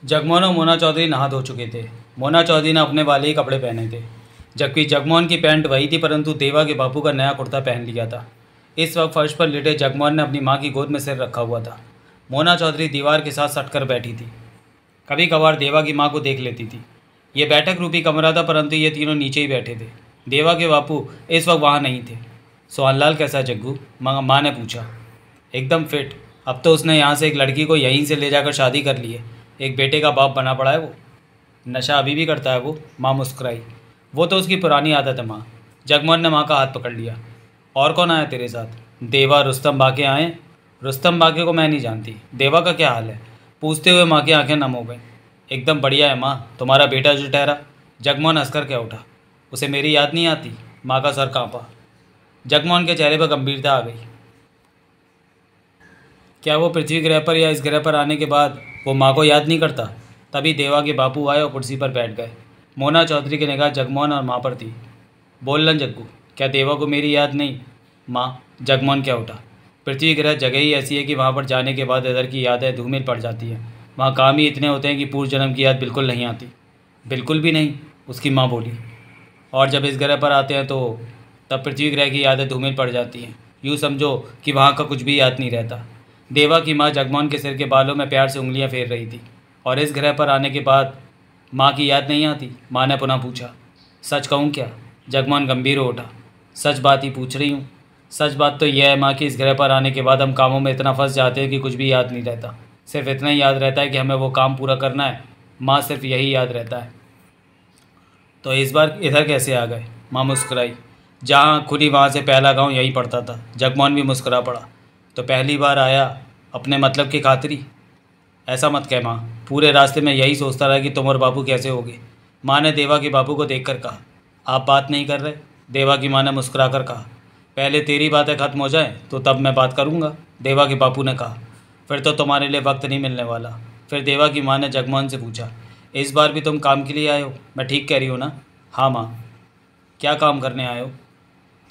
जगमोहन और मोना चौधरी नहा धो चुके थे। मोना चौधरी ने अपने वाले ही कपड़े पहने थे, जबकि जगमोहन की पैंट वही थी, परंतु देवा के बापू का नया कुर्ता पहन लिया था। इस वक्त फर्श पर लेटे जगमोहन ने अपनी माँ की गोद में सिर रखा हुआ था। मोना चौधरी दीवार के साथ सटकर बैठी थी। कभी कभार देवा की माँ को देख लेती थी। ये बैठक रूपी कमरा था, परंतु ये तीनों नीचे ही बैठे थे। देवा के बापू इस वक्त वहाँ नहीं थे। सोहनलाल कैसा है जग्गू? माँ ने पूछा। एकदम फिट। अब तो उसने यहाँ से एक लड़की को यहीं से ले जाकर शादी कर ली है। एक बेटे का बाप बना पड़ा है वो। नशा अभी भी करता है वो? माँ मुस्कुराई। वो तो उसकी पुरानी आदत है माँ। जगमोहन ने माँ का हाथ पकड़ लिया। और कौन आया तेरे साथ? देवा, रुस्तम बाके आए। रुस्तम बाके को मैं नहीं जानती। देवा का क्या हाल है? पूछते हुए माँ की आंखें नम हो गईं। एकदम बढ़िया है माँ। तुम्हारा बेटा जो ठहरा। जगमोहन हंसकर क्या उठा। उसे मेरी याद नहीं आती? माँ का सर कांपा। जगमोहन के चेहरे पर गंभीरता आ गई। क्या वो पृथ्वी ग्रह पर या इस ग्रह पर आने के बाद वो माँ को याद नहीं करता? तभी देवा के बापू आए और कुर्सी पर बैठ गए। मोना चौधरी की निगाह जगमोहन और माँ पर थी। बोल लन जग्गू, क्या देवा को मेरी याद नहीं? माँ। जगमोहन क्या उठा। पृथ्वी ग्रह जगह ही ऐसी है कि वहाँ पर जाने के बाद इधर की यादें धूमिल पड़ जाती हैं। वहाँ काम ही इतने होते हैं कि पूर्व जन्म की याद बिल्कुल नहीं आती। बिल्कुल भी नहीं, उसकी माँ बोली। और जब इस ग्रह पर आते हैं तो तब पृथ्वी ग्रह की यादें धूमिल पड़ जाती हैं। यूँ समझो कि वहाँ का कुछ भी याद नहीं रहता। देवा की माँ जगमोहन के सिर के बालों में प्यार से उंगलियां फेर रही थी। और इस ग्रह पर आने के बाद माँ की याद नहीं आती? माँ ने पुनः पूछा। सच कहूँ क्या? जगमोहन गंभीर हो उठा। सच बात ही पूछ रही हूँ। सच बात तो यह है माँ कि इस ग्रह पर आने के बाद हम कामों में इतना फंस जाते हैं कि कुछ भी याद नहीं रहता। सिर्फ इतना ही याद रहता है कि हमें वो काम पूरा करना है। माँ, सिर्फ यही याद रहता है। तो इस बार इधर कैसे आ गए? माँ मुस्कुराई। जहाँ खुली वहाँ से पहला गांव यहीं पड़ता था। जगमोहन भी मुस्कुरा पड़ा। तो पहली बार आया अपने मतलब की खातिरी? ऐसा मत कह माँ। पूरे रास्ते में यही सोचता रहा कि तुम और बापू कैसे होगे। माँ ने देवा के बापू को देखकर कहा। आप बात नहीं कर रहे? देवा की माँ ने मुस्कुरा कर कहा। पहले तेरी बातें खत्म हो जाएं तो तब मैं बात करूँगा, देवा के बापू ने कहा। फिर तो तुम्हारे लिए वक्त नहीं मिलने वाला। फिर देवा की माँ ने जगमोहन से पूछा। इस बार भी तुम काम के लिए आए हो? मैं ठीक कह रही हूँ ना? हाँ माँ। क्या काम करने आए हो?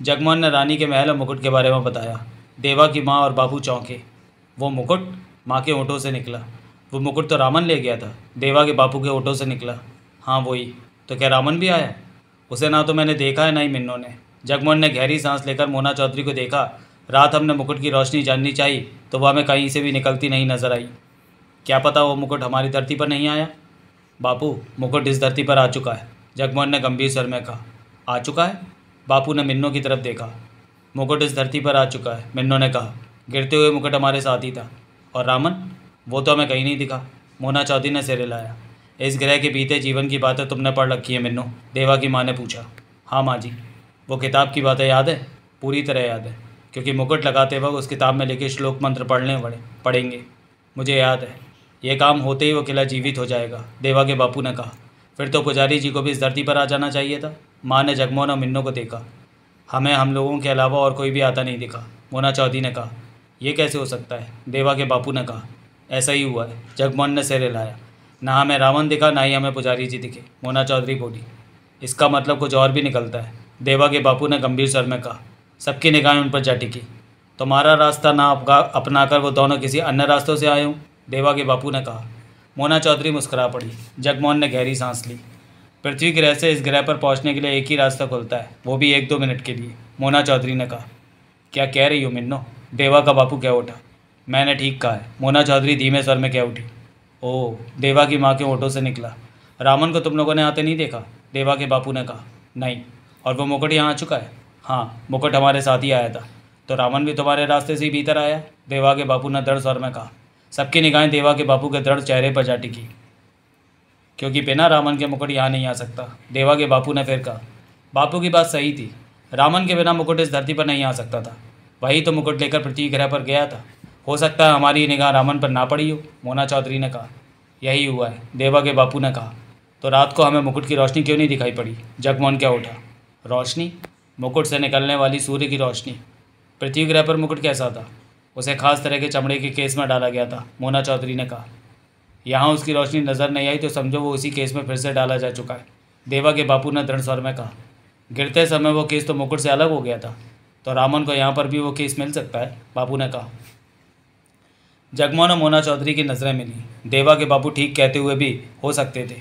जगमोहन ने रानी के महल और मुकुट के बारे में बताया। देवा की माँ और बाबू चौंके। वो मुकुट? माँ के होठों से निकला। वो मुकुट तो रामन ले गया था। देवा के बापू के होठों से निकला। हाँ वही। तो क्या रामन भी आया? उसे ना तो मैंने देखा है ना ही मिन्नों ने। जगमोहन ने गहरी सांस लेकर मोना चौधरी को देखा। रात हमने मुकुट की रोशनी जाननी चाहिए तो वह हमें कहीं से भी निकलती नहीं नजर आई। क्या पता वो मुकुट हमारी धरती पर नहीं आया? बापू, मुकुट इस धरती पर आ चुका है, जगमोहन ने गंभीर स्वर में कहा। आ चुका है? बापू ने मिन्नों की तरफ देखा। मुकुट इस धरती पर आ चुका है, मिन्नों ने कहा। गिरते हुए मुकुट हमारे साथ ही था। और रामन? वो तो हमें कहीं नहीं दिखा। मोना चौधरी ने सिर हिलाया। इस ग्रह के बीते जीवन की बातें तुमने पढ़ रखी है मिन्नो? देवा की माँ ने पूछा। हाँ माँ जी। वो किताब की बातें याद है? पूरी तरह याद है, क्योंकि मुकुट लगाते वक्त उस किताब में लिखे श्लोक मंत्र पढ़ेंगे। मुझे याद है। यह काम होते ही वो किला जीवित हो जाएगा, देवा के बापू ने कहा। फिर तो पुजारी जी को भी इस धरती पर आ जाना चाहिए था। माँ ने जगमोहन और मिन्नो को देखा। हमें हम लोगों के अलावा और कोई भी आता नहीं दिखा, मोना चौधरी ने कहा। यह कैसे हो सकता है? देवा के बापू ने कहा। ऐसा ही हुआ है, जगमोहन ने सिर हिलाया। ना हमें रावण दिखा, ना ही हमें पुजारी जी दिखे, मोना चौधरी बोली। इसका मतलब कुछ और भी निकलता है, देवा के बापू ने गंभीर स्वर में कहा। सबकी निगाहें उन पर जा टिकी। तुम्हारा रास्ता ना अपनाकर वो दोनों किसी अन्य रास्तों से आए हों, देवा के बापू ने कहा। मोना चौधरी मुस्कुरा पड़ी। जगमोहन ने गहरी सांस ली। पृथ्वी ग्रह से इस ग्रह पर पहुंचने के लिए एक ही रास्ता खुलता है, वो भी 1-2 मिनट के लिए, मोना चौधरी ने कहा। क्या कह रही हो मिन्नो? देवा का बापू कह उठा। मैंने ठीक कहा है, मोना चौधरी धीमे स्वर में कह उठी। ओह, देवा की माँ के होठों से निकला। रामन को तुम लोगों ने आते नहीं देखा? देवा के बापू ने कहा। नहीं। और वो मुकुट यहाँ आ चुका है? हाँ, मुकुट हमारे साथ ही आया था। तो रामन भी तुम्हारे रास्ते से ही भीतर आया? देवा के बापू ने दृढ़ स्वर में कहा। सबकी निगाहें देवा के बापू के दृढ़ चेहरे पर जा टिकी। क्योंकि बिना रामन के मुकुट यहाँ नहीं आ सकता, देवा के बापू ने फिर कहा। बापू की बात सही थी। रामन के बिना मुकुट इस धरती पर नहीं आ सकता था। वही तो मुकुट लेकर पृथ्वी ग्रह पर गया था। हो सकता है हमारी निगाह रामन पर ना पड़ी हो, मोना चौधरी ने कहा। यही हुआ है, देवा के बापू ने कहा। तो रात को हमें मुकुट की रोशनी क्यों नहीं दिखाई पड़ी? जगमोहन क्या उठा। रोशनी? मुकुट से निकलने वाली सूर्य की रोशनी। पृथ्वी ग्रह पर मुकुट कैसा था? उसे खास तरह के चमड़े के केस में डाला गया था, मोना चौधरी ने कहा। यहाँ उसकी रोशनी नज़र नहीं आई तो समझो वो उसी केस में फिर से डाला जा चुका है, देवा के बापू ने दृढ़ स्वर में कहा। गिरते समय वो केस तो मुकुट से अलग हो गया था, तो रामन को यहाँ पर भी वो केस मिल सकता है, बापू ने कहा। जगमोहन और मोना चौधरी की नज़रें मिली। देवा के बापू ठीक कहते हुए भी हो सकते थे।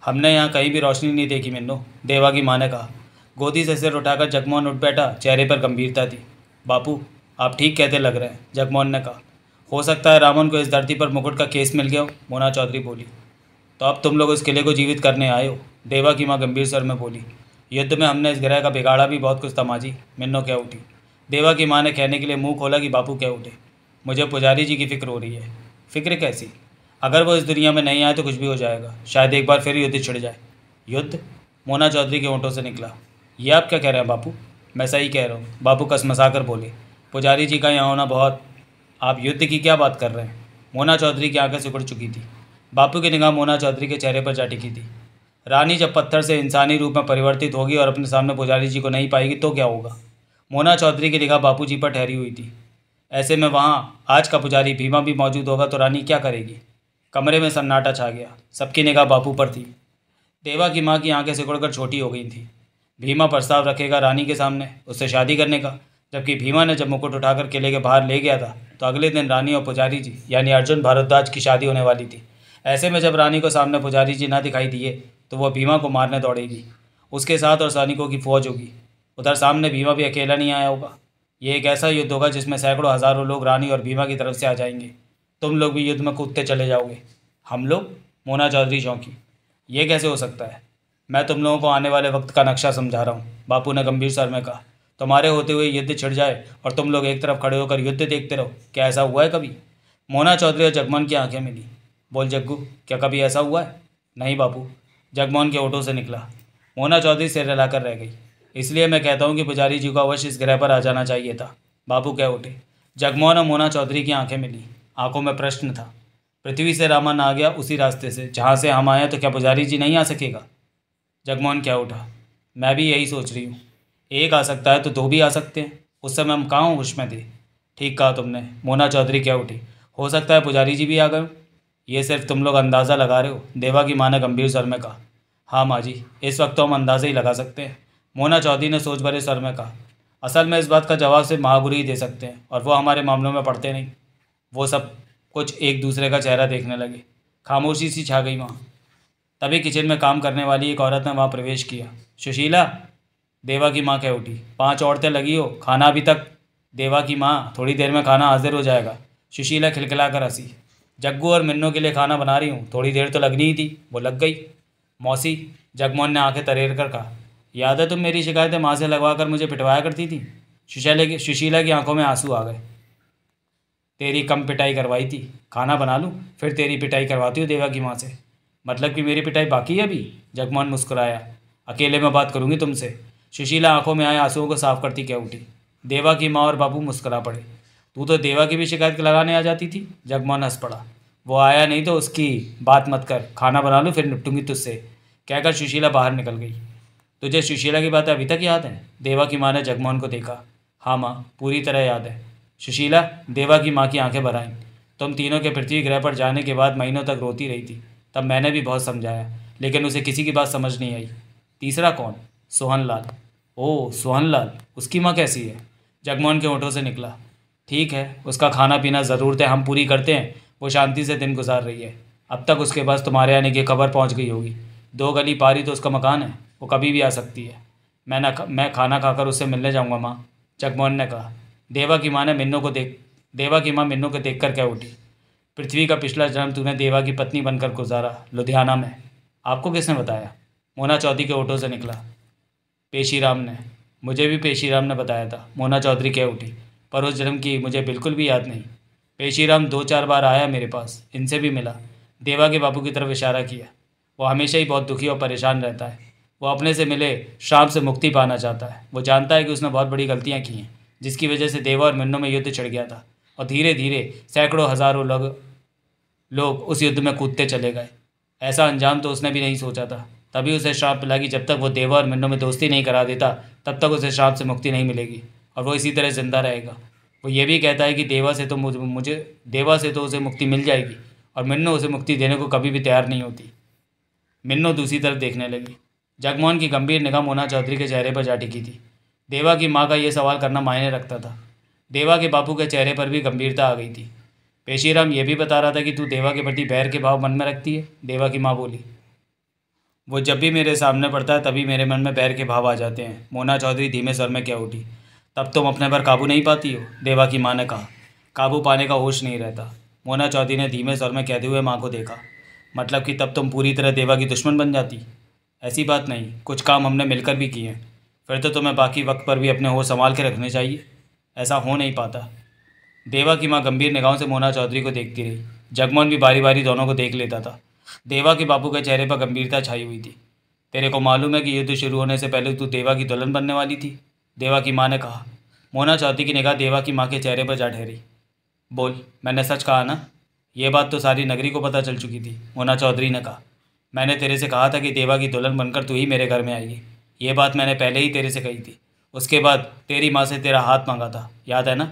हमने यहाँ कहीं भी रोशनी नहीं देखी मिन्नो, देवा की माँ ने कहा। गोदी से सिर उठाकर जगमोहन उठ बैठा, चेहरे पर गंभीरता थी। बापू आप ठीक कहते लग रहे हैं, जगमोहन ने कहा। हो सकता है रामन को इस धरती पर मुकुट का केस मिल गया हो, मोना चौधरी बोली। तो अब तुम लोग इस किले को जीवित करने आए हो, देवा की माँ गंभीर स्वर में बोली। युद्ध में हमने इस ग्रह का बिगाड़ा भी बहुत कुछ था माँ जी, मिन्नो कह उठी। देवा की माँ ने कहने के लिए मुंह खोला कि बापू कह उठे। मुझे पुजारी जी की फिक्र हो रही है। फिक्र कैसी? अगर वो इस दुनिया में नहीं आए तो कुछ भी हो जाएगा, शायद एक बार फिर युद्ध छिड़ जाए। युद्ध? मोना चौधरी के होंठों से निकला। ये आप क्या कह रहे हैं बापू? मैं सही कह रहा हूँ, बापू कसमसाकर बोले। पुजारी जी का यहाँ होना बहुत। आप युद्ध की क्या बात कर रहे हैं? मोना चौधरी की आंखें सिकुड़ चुकी थी। बापू की निगाह मोना चौधरी के चेहरे पर जा टिकी थी। रानी जब पत्थर से इंसानी रूप में परिवर्तित होगी और अपने सामने पुजारी जी को नहीं पाएगी तो क्या होगा? मोना चौधरी की निगाह बापू जी पर ठहरी हुई थी। ऐसे में वहाँ आज का पुजारी भीमा भी मौजूद होगा तो रानी क्या करेगी? कमरे में सन्नाटा छा गया। सबकी निगाह बापू पर थी। देवा की माँ की आंखें सिकुड़कर छोटी हो गई थी। भीमा प्रस्ताव रखेगा रानी के सामने उससे शादी करने का, जबकि भीमा ने जब मुकुट उठाकर किले के बाहर ले गया था तो अगले दिन रानी और पुजारी जी यानी अर्जुन भारद्वाज की शादी होने वाली थी। ऐसे में जब रानी को सामने पुजारी जी ना दिखाई दिए तो वह भीमा को मारने दौड़ेगी। उसके साथ और सैनिकों की फौज होगी। उधर सामने भीमा भी अकेला नहीं आया होगा। ये एक ऐसा युद्ध होगा जिसमें सैकड़ों हज़ारों लोग रानी और भीमा की तरफ से आ जाएंगे। तुम लोग भी युद्ध में कूदते चले जाओगे। हम लोग? मोना चौधरी चौंकी। ये कैसे हो सकता है? मैं तुम लोगों को आने वाले वक्त का नक्शा समझा रहा हूँ, बापू ने गंभीर स्वर में कहा। तुम्हारे होते हुए युद्ध छिड़ जाए और तुम लोग एक तरफ खड़े होकर युद्ध देखते रहो, क्या ऐसा हुआ है कभी? मोना चौधरी और जगमोहन की आंखें मिली। बोल जग्गू, क्या कभी ऐसा हुआ है? नहीं बापू, जगमोहन के होठों से निकला। मोना चौधरी सिर हिलाकर रह गई। इसलिए मैं कहता हूँ कि पुजारी जी को अवश्य इस ग्रह पर आ जाना चाहिए था, बापू कह उठे। जगमोहन और मोना चौधरी की आंखें मिली। आंखों में प्रश्न था। पृथ्वी से रामन आ गया उसी रास्ते से जहाँ से हम आए, तो क्या पुजारी जी नहीं आ सकेगा? जगमोहन क्या उठा। मैं भी यही सोच रही हूँ। एक आ सकता है तो दो भी आ सकते हैं। उस समय हम कहाँ होश में थे? ठीक कहा तुमने, मोना चौधरी क्या उठी। हो सकता है पुजारी जी भी आ गए हो। ये सिर्फ तुम लोग अंदाज़ा लगा रहे हो, देवा की माँ ने गंभीर स्वर में कहा। हाँ माँ जी, इस वक्त तो हम अंदाज़ा ही लगा सकते हैं, मोना चौधरी ने सोच भरे स्वर में कहा। असल में इस बात का जवाब सिर्फ महागुरु ही दे सकते हैं और वो हमारे मामलों में पड़ते नहीं। वो सब कुछ एक दूसरे का चेहरा देखने लगे। खामोशी सी छा गई वहाँ। तभी किचन में काम करने वाली एक औरत ने वहाँ प्रवेश किया। सुशीला, देवा की माँ कह उठी। 5 औरतें लगी हो, खाना अभी तक? देवा की माँ, थोड़ी देर में खाना हाजिर हो जाएगा। सुशीला खिलखिलाकर हंसी। जग्गू और मिन्नू के लिए खाना बना रही हूँ, थोड़ी देर तो लगनी ही थी, वो लग गई। मौसी, जगमोहन ने आंखें तरेर कर कहा। याद है तुम मेरी शिकायतें माँ से लगवा कर मुझे पिटवाया करती थी? सुशीला की आंखों में आंसू आ गए। तेरी कम पिटाई करवाई थी, खाना बना लूँ फिर तेरी पिटाई करवाती हूँ देवा की माँ से। मतलब कि मेरी पिटाई बाकी है अभी? जगमोहन मुस्कुराया। अकेले में बात करूँगी तुमसे। सुशीला आंखों में आए आंसुओं को साफ करती क्या उठी। देवा की माँ और बाबू मुस्कुरा पड़े। तू तो देवा की भी शिकायत लगाने आ जाती थी। जगमोहन हंस पड़ा। वो आया नहीं तो उसकी बात मत कर, खाना बना लूँ फिर निपटूंगी तुझसे, कहकर सुशीला बाहर निकल गई। तुझे सुशीला की बातें अभी तक याद हैं? देवा की माँ ने जगमोहन को देखा। हाँ माँ, पूरी तरह याद है। सुशीला, देवा की माँ की आंखें भर आईं। तुम तीनों के पृथ्वी ग्रह पर जाने के बाद महीनों तक रोती रही थी। तब मैंने भी बहुत समझाया, लेकिन उसे किसी की बात समझ नहीं आई। तीसरा कौन? सोहनलाल। ओह सोहनलाल, उसकी माँ कैसी है? जगमोहन के होठों से निकला। ठीक है, उसका खाना पीना ज़रूरतें हम पूरी करते हैं, वो शांति से दिन गुजार रही है। अब तक उसके पास तुम्हारे आने की खबर पहुंच गई होगी। 2 गली पारी तो उसका मकान है, वो कभी भी आ सकती है। मैं खाना खाकर उससे मिलने जाऊंगा माँ, जगमोहन ने कहा। देवा की माँ मिन्नू को देख कर कह उठी। पृथ्वी का पिछला जन्म तूने देवा की पत्नी बनकर गुजारा, लुधियाना में। आपको किसने बताया? मोना चौधरी के होठों से निकला। पेशीराम ने। मुझे भी पेशीराम ने बताया था, मोना चौधरी कह उठी। पर उस जन्म की मुझे बिल्कुल भी याद नहीं। पेशीराम 2-4 बार आया मेरे पास, इनसे भी मिला। देवा के बापू की तरफ इशारा किया। वो हमेशा ही बहुत दुखी और परेशान रहता है। वो अपने से मिले श्राप से मुक्ति पाना चाहता है। वो जानता है कि उसने बहुत बड़ी गलतियाँ की हैं, जिसकी वजह से देवा और मिन्नू में युद्ध छिड़ गया था और धीरे धीरे सैकड़ों हज़ारों लोग उस युद्ध में कूदते चले गए। ऐसा अंजाम तो उसने भी नहीं सोचा था। तभी उसे श्राप मिला कि जब तक वो देवा और मिन्नू में दोस्ती नहीं करा देता तब तक उसे श्राप से मुक्ति नहीं मिलेगी और वो इसी तरह जिंदा रहेगा। वो ये भी कहता है कि देवा से तो उसे मुक्ति मिल जाएगी और मिन्नू उसे मुक्ति देने को कभी भी तैयार नहीं होती। मिन्नू दूसरी तरफ देखने लगी। जगमोहन की गंभीर निगाह मोना चौधरी के चेहरे पर जा टिकी थी। देवा की माँ का यह सवाल करना मायने रखता था। देवा के बापू के चेहरे पर भी गंभीरता आ गई थी। पेशीराम ये भी बता रहा था कि तू देवा के प्रति बैर के भाव मन में रखती है। देवा की माँ बोली। वो जब भी मेरे सामने पड़ता है तभी मेरे मन में बैर के भाव आ जाते हैं। मोना चौधरी धीमे स्वर में कह उठी। तब तुम अपने पर काबू नहीं पाती हो, देवा की माँ ने कहा। काबू पाने का होश नहीं रहता। मोना चौधरी ने धीमे स्वर में कहते हुए माँ को देखा। मतलब कि तब तुम पूरी तरह देवा की दुश्मन बन जाती? ऐसी बात नहीं, कुछ काम हमने मिलकर भी किए हैं। फिर तो तुम्हें बाकी वक्त पर भी अपने होश संभाल के रखने चाहिए। ऐसा हो नहीं पाता। देवा की माँ गंभीर निगाहों से मोना चौधरी को देखती रही। जगमोहन भी बारी बारी दोनों को देख लेता था। देवा के बापू के चेहरे पर गंभीरता छाई हुई थी। तेरे को मालूम है कि युद्ध शुरू होने से पहले तू देवा की दुल्हन बनने वाली थी? देवा की माँ ने कहा। मोना चौधरी की निगाह देवा की माँ के चेहरे पर जा ठहरी। बोल, मैंने सच कहा ना? ये बात तो सारी नगरी को पता चल चुकी थी, मोना चौधरी ने कहा। मैंने तेरे से कहा था कि देवा की दुल्हन बनकर तू ही मेरे घर में आएगी। ये बात मैंने पहले ही तेरे से कही थी। उसके बाद तेरी माँ से तेरा हाथ मांगा था, याद है ना?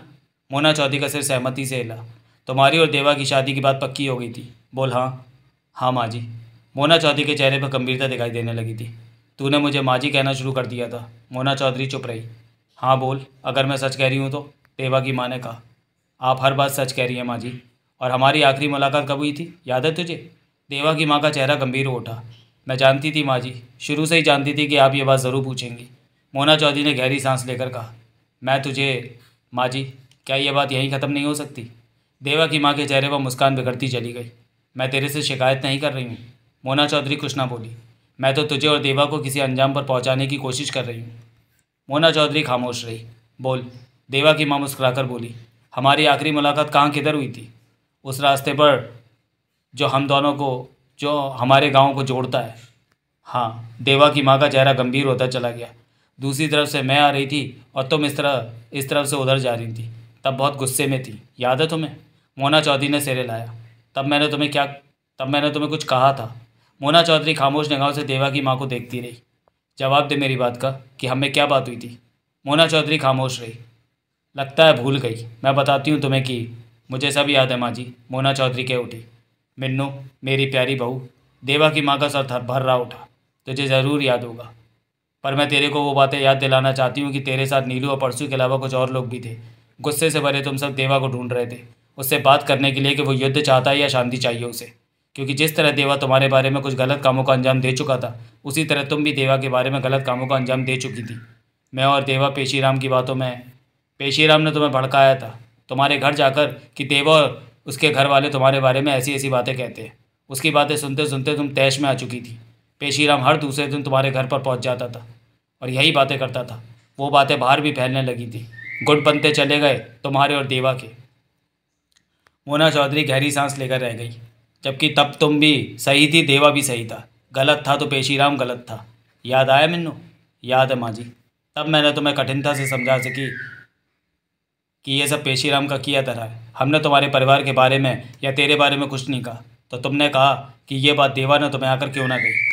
मोना चौधरी का सिर सहमति से हिला। तुम्हारी और देवा की शादी की बात पक्की हो गई थी? बोल, हाँ। हाँ माँ जी। मोना चौधरी के चेहरे पर गंभीरता दिखाई देने लगी थी। तूने मुझे माँ जी कहना शुरू कर दिया था। मोना चौधरी चुप रही। हाँ बोल, अगर मैं सच कह रही हूँ तो? देवा की माँ ने कहा। आप हर बात सच कह रही हैं माँ जी। और हमारी आखिरी मुलाकात कब हुई थी, याद है तुझे? देवा की माँ का चेहरा गंभीर हो उठा। मैं जानती थी माँ जी, शुरू से ही जानती थी कि आप ये बात ज़रूर पूछेंगी। मोना चौधरी ने गहरी सांस लेकर कहा। मैं तुझे माँ जी, क्या ये बात यहीं ख़त्म नहीं हो सकती? देवा की माँ के चेहरे पर मुस्कान बिगड़ती चली गई। मैं तेरे से शिकायत नहीं कर रही हूँ। मोना चौधरी कुछ ना बोली। मैं तो तुझे और देवा को किसी अंजाम पर पहुँचाने की कोशिश कर रही हूँ। मोना चौधरी खामोश रही। बोल, देवा की माँ मुस्कुराकर बोली। हमारी आखिरी मुलाकात कहाँ किधर हुई थी? उस रास्ते पर जो हम दोनों को, जो हमारे गांव को जोड़ता है। हाँ। देवा की माँ का चेहरा गंभीर होता चला गया। दूसरी तरफ से मैं आ रही थी और तुम इस तरफ से उधर जा रही थी। तब बहुत गुस्से में थी, याद है तुम्हें? मोना चौधरी ने सिर हिलाया। तब मैंने तुम्हें कुछ कहा था? मोना चौधरी खामोश निगाहों से देवा की माँ को देखती रही। जवाब दे मेरी बात का, कि हम में क्या बात हुई थी? मोना चौधरी खामोश रही। लगता है भूल गई। मैं बताती हूँ तुम्हें कि मुझे सब याद है माँ जी, मोना चौधरी कह उठी। मिन्नू, मेरी प्यारी बहू। देवा की माँ का सर भर रहा उठा। तुझे ज़रूर याद होगा, पर मैं तेरे को वो बातें याद दिलाना चाहती हूँ कि तेरे साथ नीलू और परसू के अलावा कुछ और लोग भी थे। गुस्से से भरे तुम सब देवा को ढूंढ रहे थे, उससे बात करने के लिए कि वो युद्ध चाहता है या शांति चाहिए उसे। क्योंकि जिस तरह देवा तुम्हारे बारे में कुछ गलत कामों का अंजाम दे चुका था, उसी तरह तुम भी देवा के बारे में गलत कामों का अंजाम दे चुकी थी। मैं और देवा पेशीराम की बातों में, पेशीराम ने तुम्हें भड़काया था तुम्हारे घर जाकर कि देवा और उसके घर वाले तुम्हारे बारे में ऐसी ऐसी बातें कहते हैं। उसकी बातें सुनते सुनते तुम तैश में आ चुकी थी। पेशीराम हर दूसरे दिन तुम्हारे घर पर पहुंच जाता था और यही बातें करता था। वो बातें बाहर भी फैलने लगी थी। गुट बनते चले गए तुम्हारे और देवा के। मोना चौधरी गहरी सांस लेकर रह गई। जबकि तब तुम भी सही थी, देवा भी सही था। गलत था तो पेशीराम गलत था। याद आया मिन्नू? याद है माँ जी। तब मैंने तुम्हें कठिनता से समझा सकी कि ये सब पेशीराम का किया तरह है। हमने तुम्हारे परिवार के बारे में या तेरे बारे में कुछ नहीं कहा, तो तुमने कहा कि ये बात देवा ने तुम्हें आकर क्यों ना कही।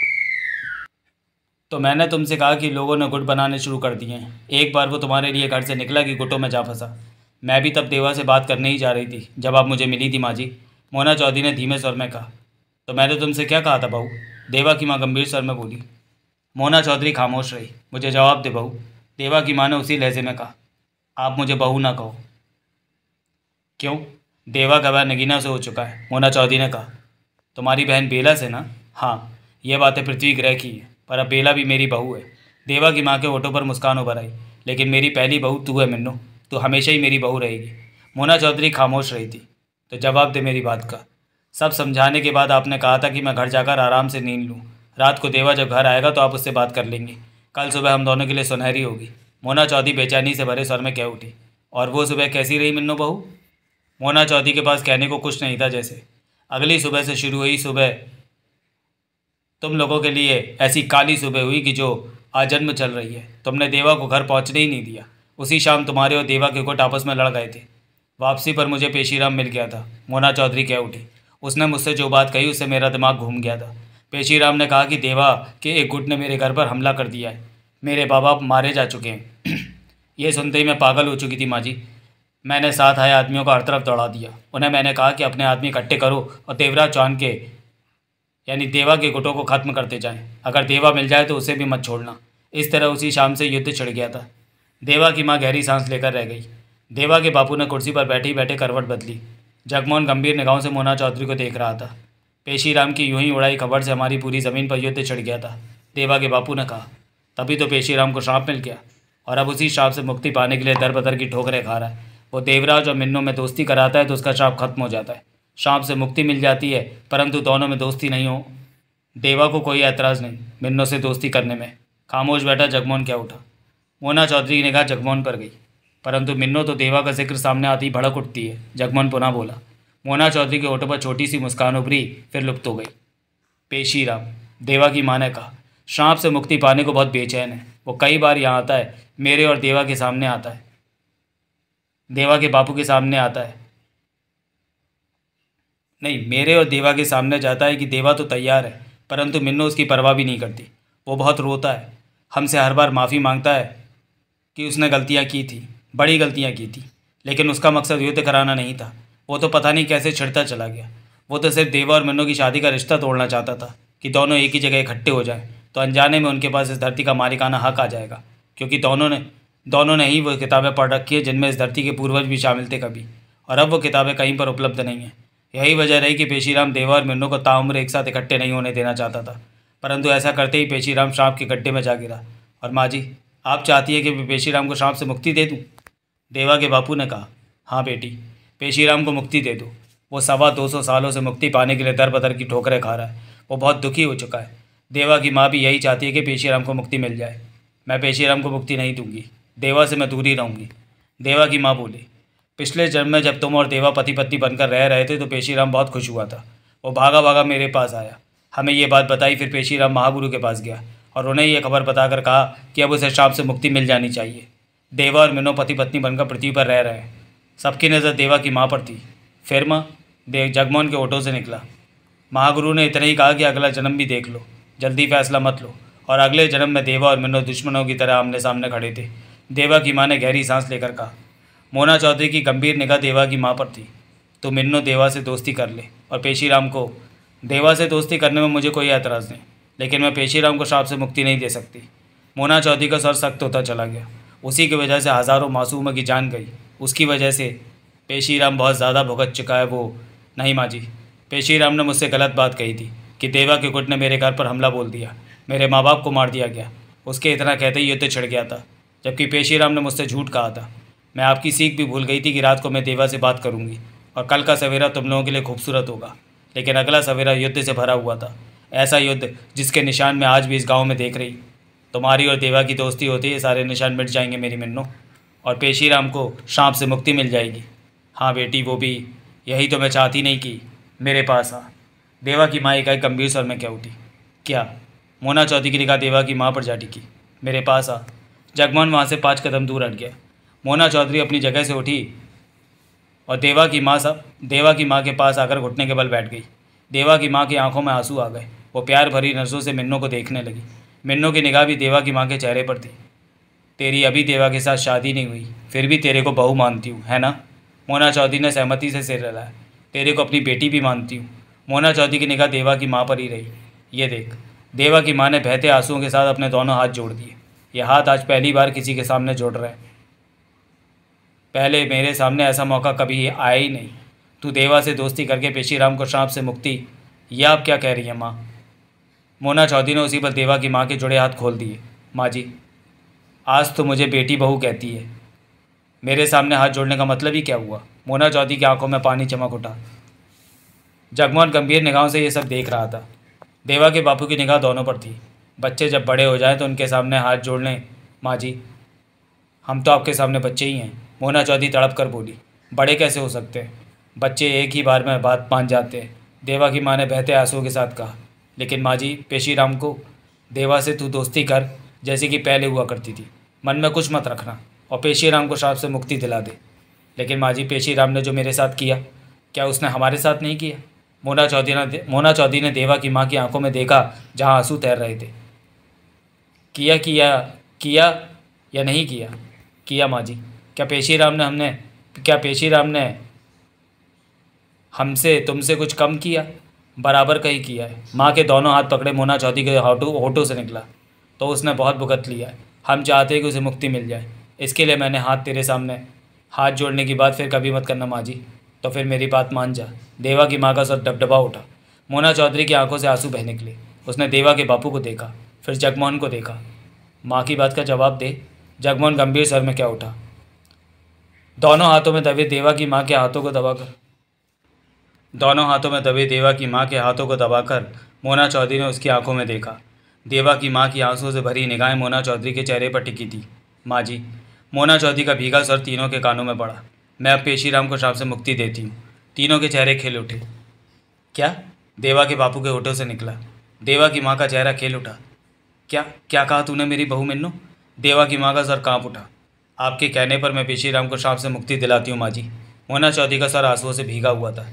तो मैंने तुमसे कहा कि लोगों ने गुट बनाने शुरू कर दिए हैं। एक बार वो तुम्हारे लिए घर से निकला कि गुटों में जा फंसा। मैं भी तब देवा से बात करने ही जा रही थी जब आप मुझे मिली थी माँ जी, मोना चौधरी ने धीमे स्वर में कहा। तो मैंने तुमसे क्या कहा था बहू? देवा की माँ गंभीर स्वर में बोली। मोना चौधरी खामोश रही। मुझे जवाब दे बहू, देवा की माँ ने उसी लहजे में कहा। आप मुझे बहू ना कहो। क्यों? देवा का ब्याह नगीना से हो चुका है, मोना चौधरी ने कहा। तुम्हारी बहन बेला से ना? हाँ, ये बातें पृथ्वी ग्रह की है, पर अब बेला भी मेरी बहू है। देवा की माँ के होठों पर मुस्कान उभर आई। लेकिन मेरी पहली बहू तू है मिन्नू, तू हमेशा ही मेरी बहू रहेगी। मोना चौधरी खामोश रही थी। तो जवाब दे मेरी बात का। सब समझाने के बाद आपने कहा था कि मैं घर जाकर आराम से नींद लूँ। रात को देवा जब घर आएगा तो आप उससे बात कर लेंगे। कल सुबह हम दोनों के लिए सुनहरी होगी। मोना चौधरी बेचैनी से भरे स्वर में कह उठी। और वो सुबह कैसी रही मिन्नू बहू? मोना चौधरी के पास कहने को कुछ नहीं था। जैसे अगली सुबह से शुरू हुई सुबह तुम लोगों के लिए ऐसी काली सुबह हुई कि जो आजन्म चल रही है। तुमने देवा को घर पहुंचने ही नहीं दिया। उसी शाम तुम्हारे और देवा के गुट आपस में लड़ गए थे। वापसी पर मुझे पेशीराम मिल गया था, मोना चौधरी कह उठी। उसने मुझसे जो बात कही उससे मेरा दिमाग घूम गया था। पेशीराम ने कहा कि देवा के एक गुट ने मेरे घर पर हमला कर दिया है। मेरे बाबा मारे जा चुके हैं। ये सुनते ही मैं पागल हो चुकी थी माँ जी। मैंने साथ आए आदमियों को हर तरफ दौड़ा दिया। उन्हें मैंने कहा कि अपने आदमी इकट्ठे करो और देवराज चौहान के यानी देवा के गुटों को खत्म करते जाएं। अगर देवा मिल जाए तो उसे भी मत छोड़ना। इस तरह उसी शाम से युद्ध छिड़ गया था। देवा की माँ गहरी सांस लेकर रह गई। देवा के बापू ने कुर्सी पर बैठे ही बैठे करवट बदली। जगमोहन गंभीर निगाहों से मोना चौधरी को देख रहा था। पेशीराम की यूं ही उड़ाई खबर से हमारी पूरी ज़मीन पर युद्ध छिड़ गया था, देवा के बापू ने कहा। तभी तो पेशीराम को श्राप मिल गया और अब उसी श्राप से मुक्ति पाने के लिए दर बदर की ठोकरें खा रहा है। वो देवराज और मिन्नो में दोस्ती कराता है तो उसका श्राप खत्म हो जाता है। श्राप से मुक्ति मिल जाती है, परंतु दोनों में दोस्ती नहीं हो। देवा को कोई ऐतराज़ नहीं मिन्नो से दोस्ती करने में। खामोश बैठा जगमोहन क्या उठा। मोना चौधरी की निगाह जगमोहन पर गई, परंतु मिन्नो तो देवा का जिक्र सामने आती भड़क उठती है। जगमोहन पुनः बोला। मोना चौधरी के होठों पर छोटी सी मुस्कान उभरी, फिर लुप्त हो गई। पेशीराम, देवा की माँ ने कहा, श्राप से मुक्ति पाने को बहुत बेचैन है। वो कई बार यहाँ आता है, मेरे और देवा के सामने आता है, देवा के बापू के सामने आता है, नहीं मेरे और देवा के सामने जाता है कि देवा तो तैयार है, परंतु मिन्नो उसकी परवाह भी नहीं करती। वो बहुत रोता है, हमसे हर बार माफ़ी मांगता है कि उसने गलतियाँ की थी, बड़ी गलतियाँ की थी, लेकिन उसका मकसद युद्ध कराना नहीं था। वो तो पता नहीं कैसे छिड़ता चला गया। वो तो सिर्फ देवा और मिन्नो की शादी का रिश्ता तोड़ना चाहता था कि दोनों एक ही जगह इकट्ठे हो जाएं, तो अनजाने में उनके पास इस धरती का मालिकाना हक आ जाएगा, क्योंकि दोनों ने ही वो किताबें पढ़ रखी है जिनमें इस धरती के पूर्वज भी शामिल थे कभी, और अब वो किताबें कहीं पर उपलब्ध नहीं हैं। यही वजह रही कि पेशीराम देवा और मिन्नो को ताउम्र एक साथ इकट्ठे नहीं होने देना चाहता था, परंतु ऐसा करते ही पेशीराम श्राप के गड्ढे में जा गिरा। और माँ जी, आप चाहती है कि मैं पेशीराम को श्राप से मुक्ति दे दूँ? देवा के बापू ने कहा। हाँ बेटी, पेशीराम को मुक्ति दे दो। वो 225 सालों से मुक्ति पाने के लिए दर बदर की ठोकरें खा रहा है। वो बहुत दुखी हो चुका है। देवा की माँ भी यही चाहती है कि पेशीराम को मुक्ति मिल जाए। मैं पेशीराम को मुक्ति नहीं दूंगी, देवा से मैं दूर ही रहूँगी। देवा की माँ बोली। पिछले जन्म में जब तुम और देवा पति पत्नी बनकर रह रहे थे तो पेशीराम बहुत खुश हुआ था। वो भागा भागा मेरे पास आया, हमें ये बात बताई। फिर पेशीराम महागुरु के पास गया और उन्हें ये खबर बताकर कहा कि अब उसे श्राप से मुक्ति मिल जानी चाहिए। देवा और मिन्नो पति पत्नी बनकर पृथ्वी पर रह रहे हैं। सबकी नज़र देवा की माँ पर थी। फिर माँ, जगमोहन के ओठों से निकला। महागुरु ने इतना ही कहा कि अगला जन्म भी देख लो, जल्दी फैसला मत लो। और अगले जन्म में देवा और मिन्नो दुश्मनों की तरह आमने सामने खड़े थे। देवा की माँ ने गहरी सांस लेकर कहा। मोना चौधरी की गंभीर निगाह देवा की माँ पर थी। तो मिन्नो देवा से दोस्ती कर ले, और पेशीराम को देवा से दोस्ती करने में मुझे कोई ऐतराज़ नहीं, लेकिन मैं पेशीराम को श्राप से मुक्ति नहीं दे सकती। मोना चौधरी का सर सख्त होता चला गया। उसी की वजह से हज़ारों मासूमों की जान गई। उसकी वजह से पेशीराम बहुत ज़्यादा भुगत चुका है। वो नहीं माँ जी, पेशीराम ने मुझसे गलत बात कही थी कि देवा के गुट ने मेरे घर पर हमला बोल दिया, मेरे माँ बाप को मार दिया गया। उसके इतना कहते ही युद्ध छिड़ गया था, जबकि पेशीराम ने मुझसे झूठ कहा था। मैं आपकी सीख भी भूल गई थी कि रात को मैं देवा से बात करूंगी और कल का सवेरा तुम लोगों के लिए खूबसूरत होगा, लेकिन अगला सवेरा युद्ध से भरा हुआ था। ऐसा युद्ध जिसके निशान मैं आज भी इस गाँव में देख रही। तुम्हारी और देवा की दोस्ती होती है, सारे निशान मिट जाएंगे मेरी मिन्नो, और पेशीराम को श्राप से मुक्ति मिल जाएगी। हाँ बेटी, वो भी यही तो मैं चाहती नहीं कि मेरे पास आ। देवा की माँ एक गंभीर स्वर में क्या उठी। क्या? मोना चौधरी की निगाह देवा की माँ पर जा टिकी। मेरे पास आ। जगमोहन वहाँ से 5 कदम दूर हट गया। मोना चौधरी अपनी जगह से उठी और देवा की माँ के पास आकर घुटने के बल बैठ गई। देवा की माँ की आंखों में आंसू आ गए। वो प्यार भरी नज़रों से मिन्नो को देखने लगी। मिन्नो की निगाह भी देवा की माँ के चेहरे पर थी। तेरी अभी देवा के साथ शादी नहीं हुई, फिर भी तेरे को बहू मानती हूँ, है ना? मोना चौधरी ने सहमति से सिर हिलाया। तेरे को अपनी बेटी भी मानती हूँ। मोना चौधरी की निगाह देवा की माँ पर ही रही। ये देख, देवा की माँ ने बहते आंसुओं के साथ अपने दोनों हाथ जोड़ दिए। ये हाथ आज पहली बार किसी के सामने जोड़ रहे हैं। पहले मेरे सामने ऐसा मौका कभी आया ही नहीं। तू देवा से दोस्ती करके पेशीराम को श्राप से मुक्ति, यह आप क्या कह रही है माँ? मोना चौधरी ने उसी पर देवा की माँ के जुड़े हाथ खोल दिए। माँ जी, आज तो मुझे बेटी बहू कहती है, मेरे सामने हाथ जोड़ने का मतलब ही क्या हुआ? मोना चौधरी की आंखों में पानी चमक उठा। जगमोहन गंभीर निगाहों से ये सब देख रहा था। देवा के बापू की निगाह दोनों पर थी। बच्चे जब बड़े हो जाएं तो उनके सामने हाथ जोड़ लें। माँ जी, हम तो आपके सामने बच्चे ही हैं। मोना चौधरी तड़प कर बोली। बड़े कैसे हो सकते हैं? बच्चे एक ही बार में बात मान जाते हैं, देवा की माँ ने बहते आंसुओं के साथ कहा। लेकिन माँ जी, पेशीराम को देवा से तू दोस्ती कर जैसे कि पहले हुआ करती थी। मन में कुछ मत रखना और पेशीराम को श्राप से मुक्ति दिला दे। लेकिन माँ जी, पेशीराम ने जो मेरे साथ किया, क्या उसने हमारे साथ नहीं किया? मोना चौधरी ने देवा की माँ की आंखों में देखा जहाँ आंसू तैर रहे थे। किया या नहीं किया? किया माँ जी। क्या पेशीराम ने हमसे तुमसे कुछ कम किया? बराबर का ही किया है। माँ के दोनों हाथ पकड़े मोना चौधरी के होठों से निकला। तो उसने बहुत भुगत लिया है। हम चाहते हैं कि उसे मुक्ति मिल जाए। इसके लिए मैंने हाथ तेरे सामने हाथ जोड़ने की बात फिर कभी मत करना माँ जी। तो फिर मेरी बात मान जा। देवा की माँ का सर डबडबा उठा। मोना चौधरी की आंखों से आंसू बह निकले। उसने देवा के बापू को देखा, फिर जगमोहन को देखा। माँ की बात का जवाब दे। जगमोहन गंभीर स्वर में क्या उठा। दोनों हाथों में दबे देवा की माँ के हाथों को दबाकर मोना चौधरी ने उसकी आंखों में देखा। देवा की माँ की आंसुओं से भरी निगाहें मोना चौधरी के चेहरे पर टिकी थी। माँ जी। मोना चौधरी का भीगा स्वर तीनों के कानों में पड़ा। मैं अब पेशीराम को श्राप से मुक्ति देती हूँ। तीनों के चेहरे खिल उठे। क्या? देवा के बापू के होठों से निकला। देवा की माँ का चेहरा खिल उठा। क्या क्या कहा तूने मेरी बहू मिन्नू? देवा की माँ का सर कांप उठा। आपके कहने पर मैं पेशीराम को श्राप से मुक्ति दिलाती हूँ माँ जी। मोना चौधरी का सर आंसुओं से भीगा हुआ था।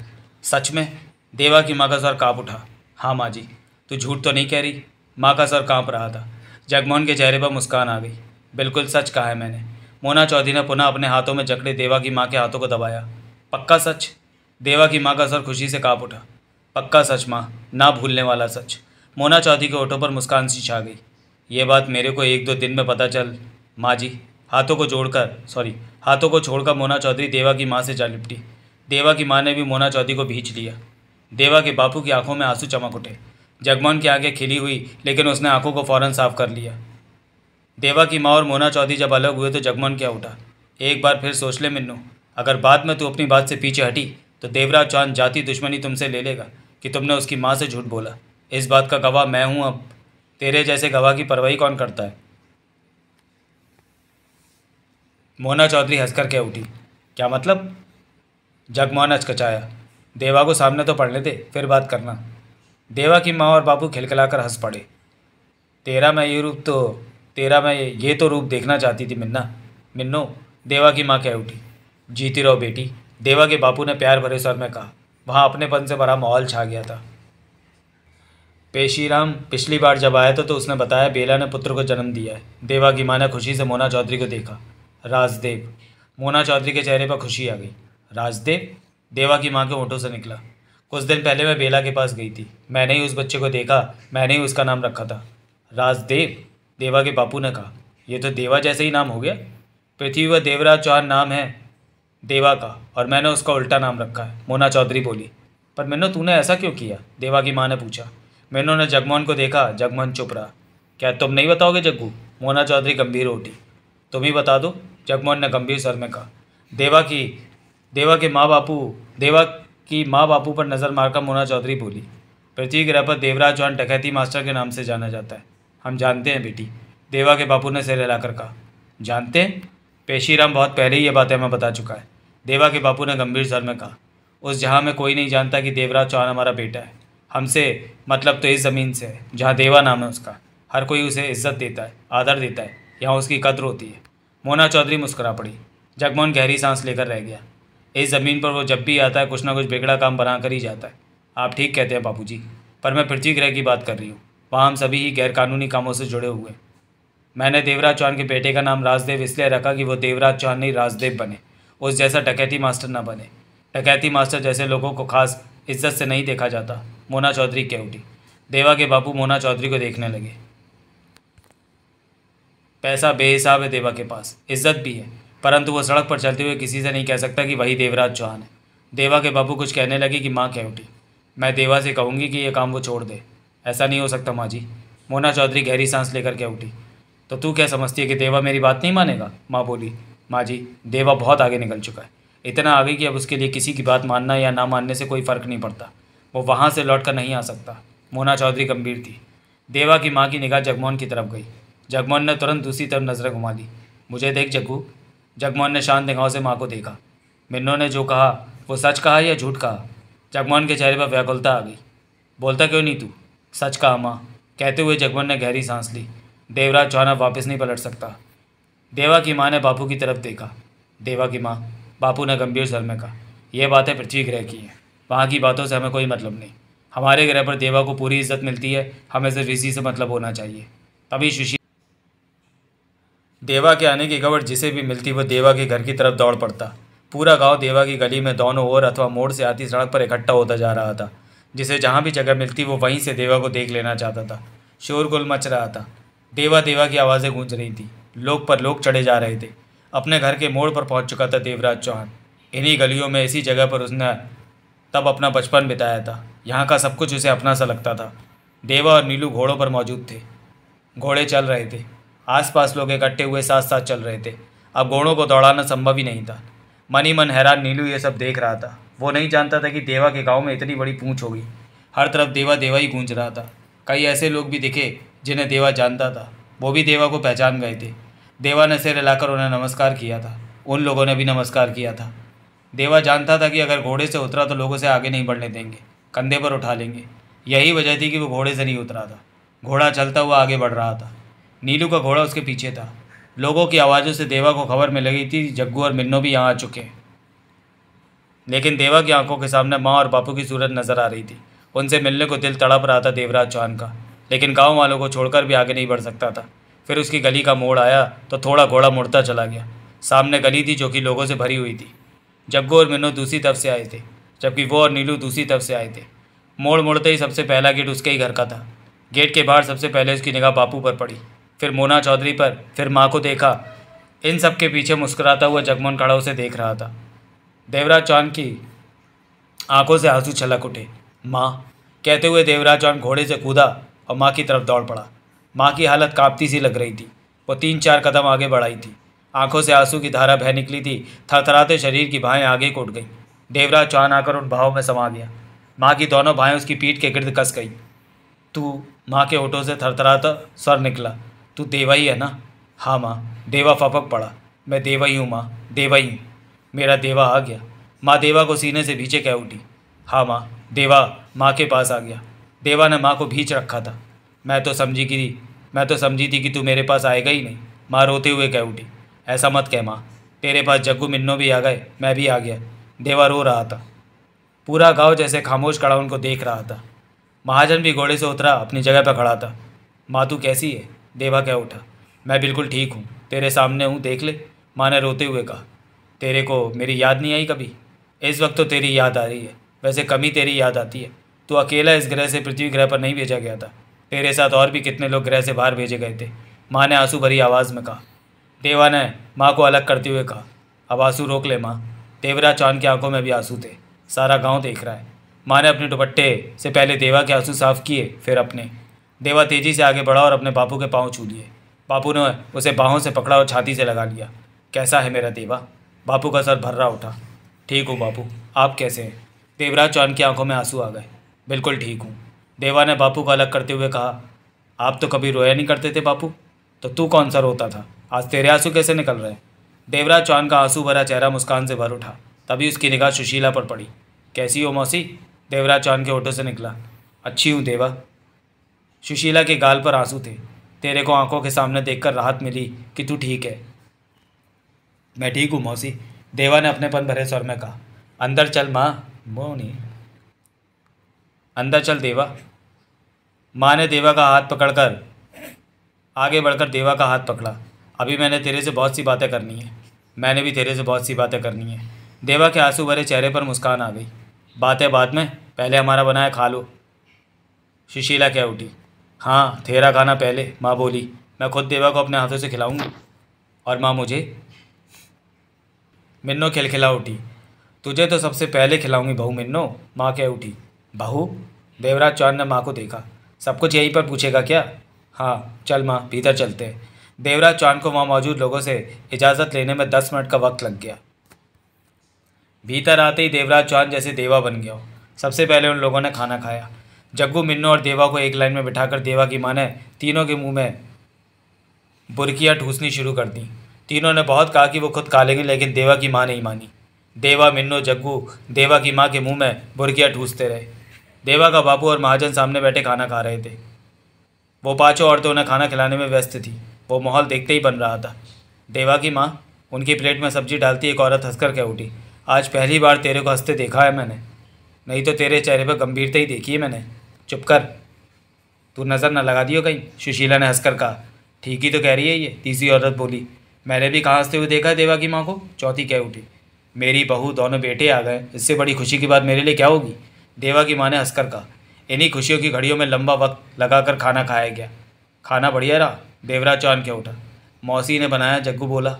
सच में? देवा की माँ का सर कांप उठा। हाँ माँ जी। तू झूठ तो नहीं कह रही? माँ का सर कांप रहा था। जगमोहन के चेहरे पर मुस्कान आ गई। बिल्कुल सच कहा है मैंने। मोना चौधरी ने पुनः अपने हाथों में जकड़े देवा की माँ के हाथों को दबाया। पक्का सच? देवा की माँ का सर खुशी से कांप उठा। पक्का सच माँ, ना भूलने वाला सच। मोना चौधरी के होठों पर मुस्कान सी छा गई। ये बात मेरे को 1-2 दिन में पता चल माँ जी। हाथों को छोड़कर मोना चौधरी देवा की माँ से जा लिपटी। देवा की माँ ने भी मोना चौधरी को भींच लिया। देवा के बापू की आंखों में आंसू चमक उठे। जगमोहन की आंखें खिली हुई, लेकिन उसने आंखों को फौरन साफ कर लिया। देवा की माँ और मोना चौधरी जब अलग हुए तो जगमोहन क्या उठा। एक बार फिर सोच ले मिन्नू, अगर बाद में तू अपनी बात से पीछे हटी तो देवराज चौहान जाति दुश्मनी तुमसे ले लेगा कि तुमने उसकी माँ से झूठ बोला। इस बात का गवाह मैं हूँ। अब तेरे जैसे गवाह की परवाही कौन करता है? मोना चौधरी हंसकर कह उठी। क्या मतलब? जगमोहन हचकचाया। देवा को सामने तो पढ़ने दे, फिर बात करना। देवा की माँ और बापू खिलखिलाकर हंस पड़े। तेरा मैं ये तो रूप देखना चाहती थी मिन्नो। देवा की माँ कह उठी। जीती रहो बेटी, देवा के बापू ने प्यार भरे स्वर में कहा। वहाँ अपनेपन से भरा माहौल छा गया था। पेशीराम पिछली बार जब आया था तो उसने बताया बेला ने पुत्र को जन्म दिया है। देवा की माँ ने खुशी से मोना चौधरी को देखा। राजदेव। मोना चौधरी के चेहरे पर खुशी आ गई। राजदेव? देवा की माँ के होठों से निकला। कुछ दिन पहले मैं बेला के पास गई थी। मैंने ही उस बच्चे को देखा, मैंने ही उसका नाम रखा था। राजदेव? देवा के बापू ने कहा। यह तो देवा जैसे ही नाम हो गया। पृथ्वी व देवराज चौहान नाम है देवा का, और मैंने उसका उल्टा नाम रखा है, मोना चौधरी बोली। पर मैंने तूने ऐसा क्यों किया? देवा की माँ ने पूछा। मैंने ने जगमोहन को देखा। जगमोहन चुप रहा। क्या तुम नहीं बताओगे जग्गू? मोना चौधरी गंभीर उठी। तुम ही बता दो, जगमोहन ने गंभीर स्वर में कहा। देवा की माँ बापू पर नज़र मारकर मोना चौधरी बोली। पृथ्वी ग्रह पर देवराज चौहान डकैती मास्टर के नाम से जाना जाता है। हम जानते हैं बेटी, देवा के बापू ने सिर हिलाकर कहा। जानते हैं? पेशीराम बहुत पहले ही ये बातें हमें बता चुका है, देवा के बापू ने गंभीर स्वर में कहा। उस जहाँ में कोई नहीं जानता कि देवराज चौहान हमारा बेटा है। हमसे मतलब तो इस ज़मीन से है जहाँ देवा नाम है उसका। हर कोई उसे इज्जत देता है, आदर देता है, यहाँ उसकी कद्र होती है। मोना चौधरी मुस्कुरा पड़ी। जगमोहन गहरी सांस लेकर रह गया। इस ज़मीन पर वो जब भी आता है कुछ ना कुछ बिगड़ा काम बना कर ही जाता है। आप ठीक कहते हैं बापूजी, पर मैं पृथ्वी ग्रह की बात कर रही हूँ। वहाँ हम सभी ही गैरकानूनी कामों से जुड़े हुए हैं। मैंने देवराज चौहान के बेटे का नाम राजदेव इसलिए रखा कि वो देवराज चौहान नहीं राजदेव बने, उस जैसा डकैती मास्टर ना बने। डकैती मास्टर जैसे लोगों को खास इज्जत से नहीं देखा जाता। मोना चौधरी कह उठी। देवा के बापू मोना चौधरी को देखने लगे। पैसा बेहिसाब है देवा के पास, इज्जत भी है, परंतु वो सड़क पर चलते हुए किसी से नहीं कह सकता कि वही देवराज चौहान है। देवा के बापू कुछ कहने लगे कि माँ कह उठी। मैं देवा से कहूँगी कि ये काम वो छोड़ दे। ऐसा नहीं हो सकता माँ जी। मोना चौधरी गहरी सांस लेकर कह उठी। तो तू क्या समझती है कि देवा मेरी बात नहीं मानेगा? माँ बोली। माँ जी, देवा बहुत आगे निकल चुका है, इतना आगे कि अब उसके लिए किसी की बात मानना या ना मानने से कोई फ़र्क नहीं पड़ता। वो वहाँ से लौट कर नहीं आ सकता। मोना चौधरी गंभीर थी। देवा की माँ की निगाह जगमोहन की तरफ गई। जगमोहन ने तुरंत दूसरी तरफ नज़रें घुमा दी। मुझे देख जग्गू। जगमोहन ने शांत निगाहों से माँ को देखा। मिन्नू ने जो कहा वो सच कहा या झूठ कहा? जगमोहन के चेहरे पर व्याकुलता आ गई। बोलता क्यों नहीं तू? सच कहा माँ। कहते हुए जगमोहन ने गहरी सांस ली। देवराज चौहान अब वापस नहीं पलट सकता। देवा की माँ ने बापू की तरफ देखा। देवा की माँ, बापू ने गंभीर स्वर में कहा। यह बातें पृथ्वी ग्रह की हैं, वहाँ की बातों से हमें कोई मतलब नहीं। हमारे ग्रह पर देवा को पूरी इज्जत मिलती है, हमें सिर्फ इसी से मतलब होना चाहिए। तभी सुशील देवा के आने की खबर जिसे भी मिलती वो देवा के घर की तरफ दौड़ पड़ता। पूरा गांव देवा की गली में दोनों ओर अथवा मोड़ से आती सड़क पर इकट्ठा होता जा रहा था। जिसे जहाँ भी जगह मिलती वो वहीं से देवा को देख लेना चाहता था। शोरगुल मच रहा था। देवा देवा की आवाज़ें गूंज रही थी। लोग पर लोग चढ़े जा रहे थे। अपने घर के मोड़ पर पहुंच चुका था देवराज चौहान। इन्हीं गलियों में इसी जगह पर उसने तब अपना बचपन बिताया था। यहाँ का सब कुछ उसे अपना सा लगता था। देवा और नीलू घोड़ों पर मौजूद थे। घोड़े चल रहे थे। आसपास लोग इकट्ठे हुए साथ साथ चल रहे थे। अब घोड़ों को दौड़ाना संभव ही नहीं था। मन ही मन हैरान नीलू ये सब देख रहा था। वो नहीं जानता था कि देवा के गांव में इतनी बड़ी पूंछ होगी। हर तरफ देवा देवा ही गूंज रहा था। कई ऐसे लोग भी दिखे जिन्हें देवा जानता था। वो भी देवा को पहचान गए थे। देवा ने सिर हिलाकर उन्हें नमस्कार किया था। उन लोगों ने भी नमस्कार किया था। देवा जानता था कि अगर घोड़े से उतरा तो लोग उसे आगे नहीं बढ़ने देंगे, कंधे पर उठा लेंगे। यही वजह थी कि वो घोड़े से नहीं उतरा था। घोड़ा चलता हुआ आगे बढ़ रहा था। नीलू का घोड़ा उसके पीछे था। लोगों की आवाज़ों से देवा को खबर मिल गई थी जग्गू और मिन्नो भी यहाँ आ चुके हैं। लेकिन देवा की आंखों के सामने माँ और बापू की सूरत नजर आ रही थी। उनसे मिलने को दिल तड़प रहा था देवराज चौहान का, लेकिन गांव वालों को छोड़कर भी आगे नहीं बढ़ सकता था। फिर उसकी गली का मोड़ आया तो थोड़ा घोड़ा मुड़ता चला गया। सामने गली थी जो कि लोगों से भरी हुई थी। जग्गू और मिन्नो दूसरी तरफ से आए थे, जबकि वो और नीलू दूसरी तरफ से आए थे। मोड़ मुड़ते ही सबसे पहला गेट उसके ही घर का था। गेट के बाहर सबसे पहले उसकी निगाह बापू पर पड़ी, फिर मोना चौधरी पर, फिर माँ को देखा। इन सब के पीछे मुस्कुराता हुआ जगमोहन खड़ा उसे देख रहा था। देवराज चौहान की आंखों से आंसू छलक उठे। माँ कहते हुए देवराज चौहान घोड़े से कूदा और माँ की तरफ दौड़ पड़ा। माँ की हालत कांपती सी लग रही थी। वो 3-4 कदम आगे बढ़ाई थी। आंखों से आंसू की धारा बह निकली थी। थरथराते शरीर की बाहें आगे को उठ गईं। देवराज चौहान आकर उन भावों में समा गया। माँ की दोनों बाहें उसकी पीठ के गिर्द कस गई। तू, माँ के होठों से थरथराता स्वर निकला, तू देवा ही है ना? हाँ माँ। देवा फपक पड़ा। मैं देवा ही हूँ माँ, देवा ही हूँ। मेरा देवा आ गया। माँ देवा को सीने से भींचे कह उठी। हाँ माँ। देवा माँ के पास आ गया। देवा ने माँ को भींच रखा था। मैं तो समझी थी कि तू मेरे पास आएगा ही नहीं। माँ रोते हुए कह उठी। ऐसा मत कह माँ, तेरे पास जग्गू मिन्नो भी आ गए, मैं भी आ गया। देवा रो रहा था। पूरा गांव जैसे खामोश खड़ा उनको देख रहा था। महाजन भी घोड़े से उतरा, अपनी जगह पर खड़ा था। माँ तू कैसी है? देवा कह उठा। मैं बिल्कुल ठीक हूँ, तेरे सामने हूँ, देख ले, माँ ने रोते हुए कहा। तेरे को मेरी याद नहीं आई कभी? इस वक्त तो तेरी याद आ रही है, वैसे कम ही तेरी याद आती है। तू अकेला इस ग्रह से पृथ्वी ग्रह पर नहीं भेजा गया था, तेरे साथ और भी कितने लोग ग्रह से बाहर भेजे गए थे, माँ ने आंसू भरी आवाज़ में कहा। देवा ने माँ को अलग करते हुए कहा। अब आंसू रोक ले माँ। देवराज चौहान की आंखों में भी आंसू थे। सारा गांव देख रहा है। माँ ने अपने दुपट्टे से पहले देवा के आंसू साफ किए, फिर अपने। देवा तेजी से आगे बढ़ा और अपने बापू के पाँव छू लिए। बापू ने उसे बाहों से पकड़ा और छाती से लगा लिया। कैसा है मेरा देवा? बापू का सर भर्रा उठा। ठीक हूँ बापू, आप कैसे हैं? देवराज चौहान की आंखों में आंसू आ गए। बिल्कुल ठीक हूँ। देवा ने बापू को अलग करते हुए कहा। आप तो कभी रोया नहीं करते थे बापू, तो तू कौन सा रोता था? आज तेरे आंसू कैसे निकल रहे हैं? देवराज चौहान का आंसू भरा चेहरा मुस्कान से भर उठा। तभी उसकी निगाह सुशीला पर पड़ी। कैसी हो मौसी? देवराज चौहान के होठों से निकला। अच्छी हूँ देवा। सुशीला के गाल पर आंसू थे। तेरे को आंखों के सामने देखकर राहत मिली कि तू ठीक है। मैं ठीक हूँ मौसी, देवा ने अपनेपन भरे स्वर में कहा। अंदर चल माँ। वो नहीं, अंदर चल देवा। माँ ने देवा का हाथ पकड़कर आगे बढ़कर देवा का हाथ पकड़ा। अभी मैंने तेरे से बहुत सी बातें करनी है। मैंने भी तेरे से बहुत सी बातें करनी है। देवा के आंसू भरे चेहरे पर मुस्कान आ गई। बातें बाद में, पहले हमारा बनाया खा लो। सुशीला कह उठी। हाँ, तेरा खाना पहले, माँ बोली। मैं खुद देवा को अपने हाथों से खिलाऊंगी। और माँ मुझे? मिन्नो खिलखिला उठी। तुझे तो सबसे पहले खिलाऊंगी बहू मिन्नो, माँ कह उठी। बहू? देवराज चौहान ने माँ को देखा। सब कुछ यहीं पर पूछेगा क्या? हाँ चल माँ, भीतर चलते हैं। देवराज चौहान को वहाँ मौजूद लोगों से इजाज़त लेने में 10 मिनट का वक्त लग गया। भीतर आते ही देवराज चौहान जैसे देवा बन गया हो। सबसे पहले उन लोगों ने खाना खाया। जग्गू, मिन्नो और देवा को एक लाइन में बिठाकर देवा की माँ ने तीनों के मुंह में बुरकियाँ ठूसनी शुरू कर दी। तीनों ने बहुत कहा कि वो खुद खा लेंगे, लेकिन देवा की माँ नहीं मानी। देवा, मिन्नो, जग्गू देवा की माँ के मुंह में बुरकियाँ ठूसते रहे। देवा का बापू और महाजन सामने बैठे खाना खा रहे थे। वो पांचों औरतें उन्हें खाना खिलाने में व्यस्त थी। वो माहौल देखते ही बन रहा था। देवा की माँ, उनकी प्लेट में सब्जी डालती एक औरत हंसकर कह उठी। आज पहली बार तेरे को हंसते देखा है मैंने, नहीं तो तेरे चेहरे पर गंभीरता ही देखी है मैंने। चुप कर, तू नज़र न लगा दियो कहीं, सुशीला ने हंसकर कहा। ठीक ही तो कह रही है ये, तीसरी औरत बोली। मैंने भी कहाँ हंसते हुए देखा है देवा की माँ को, चौथी कह उठी। मेरी बहू, दोनों बेटे आ गए, इससे बड़ी खुशी की बात मेरे लिए क्या होगी, देवा की माँ ने हंसकर कहा। इन्हीं खुशियों की घड़ियों में लंबा वक्त लगाकर खाना खाया गया। खाना बढ़िया रहा, देवराज चौहान कह उठा। मौसी ने बनाया, जग्गू बोला।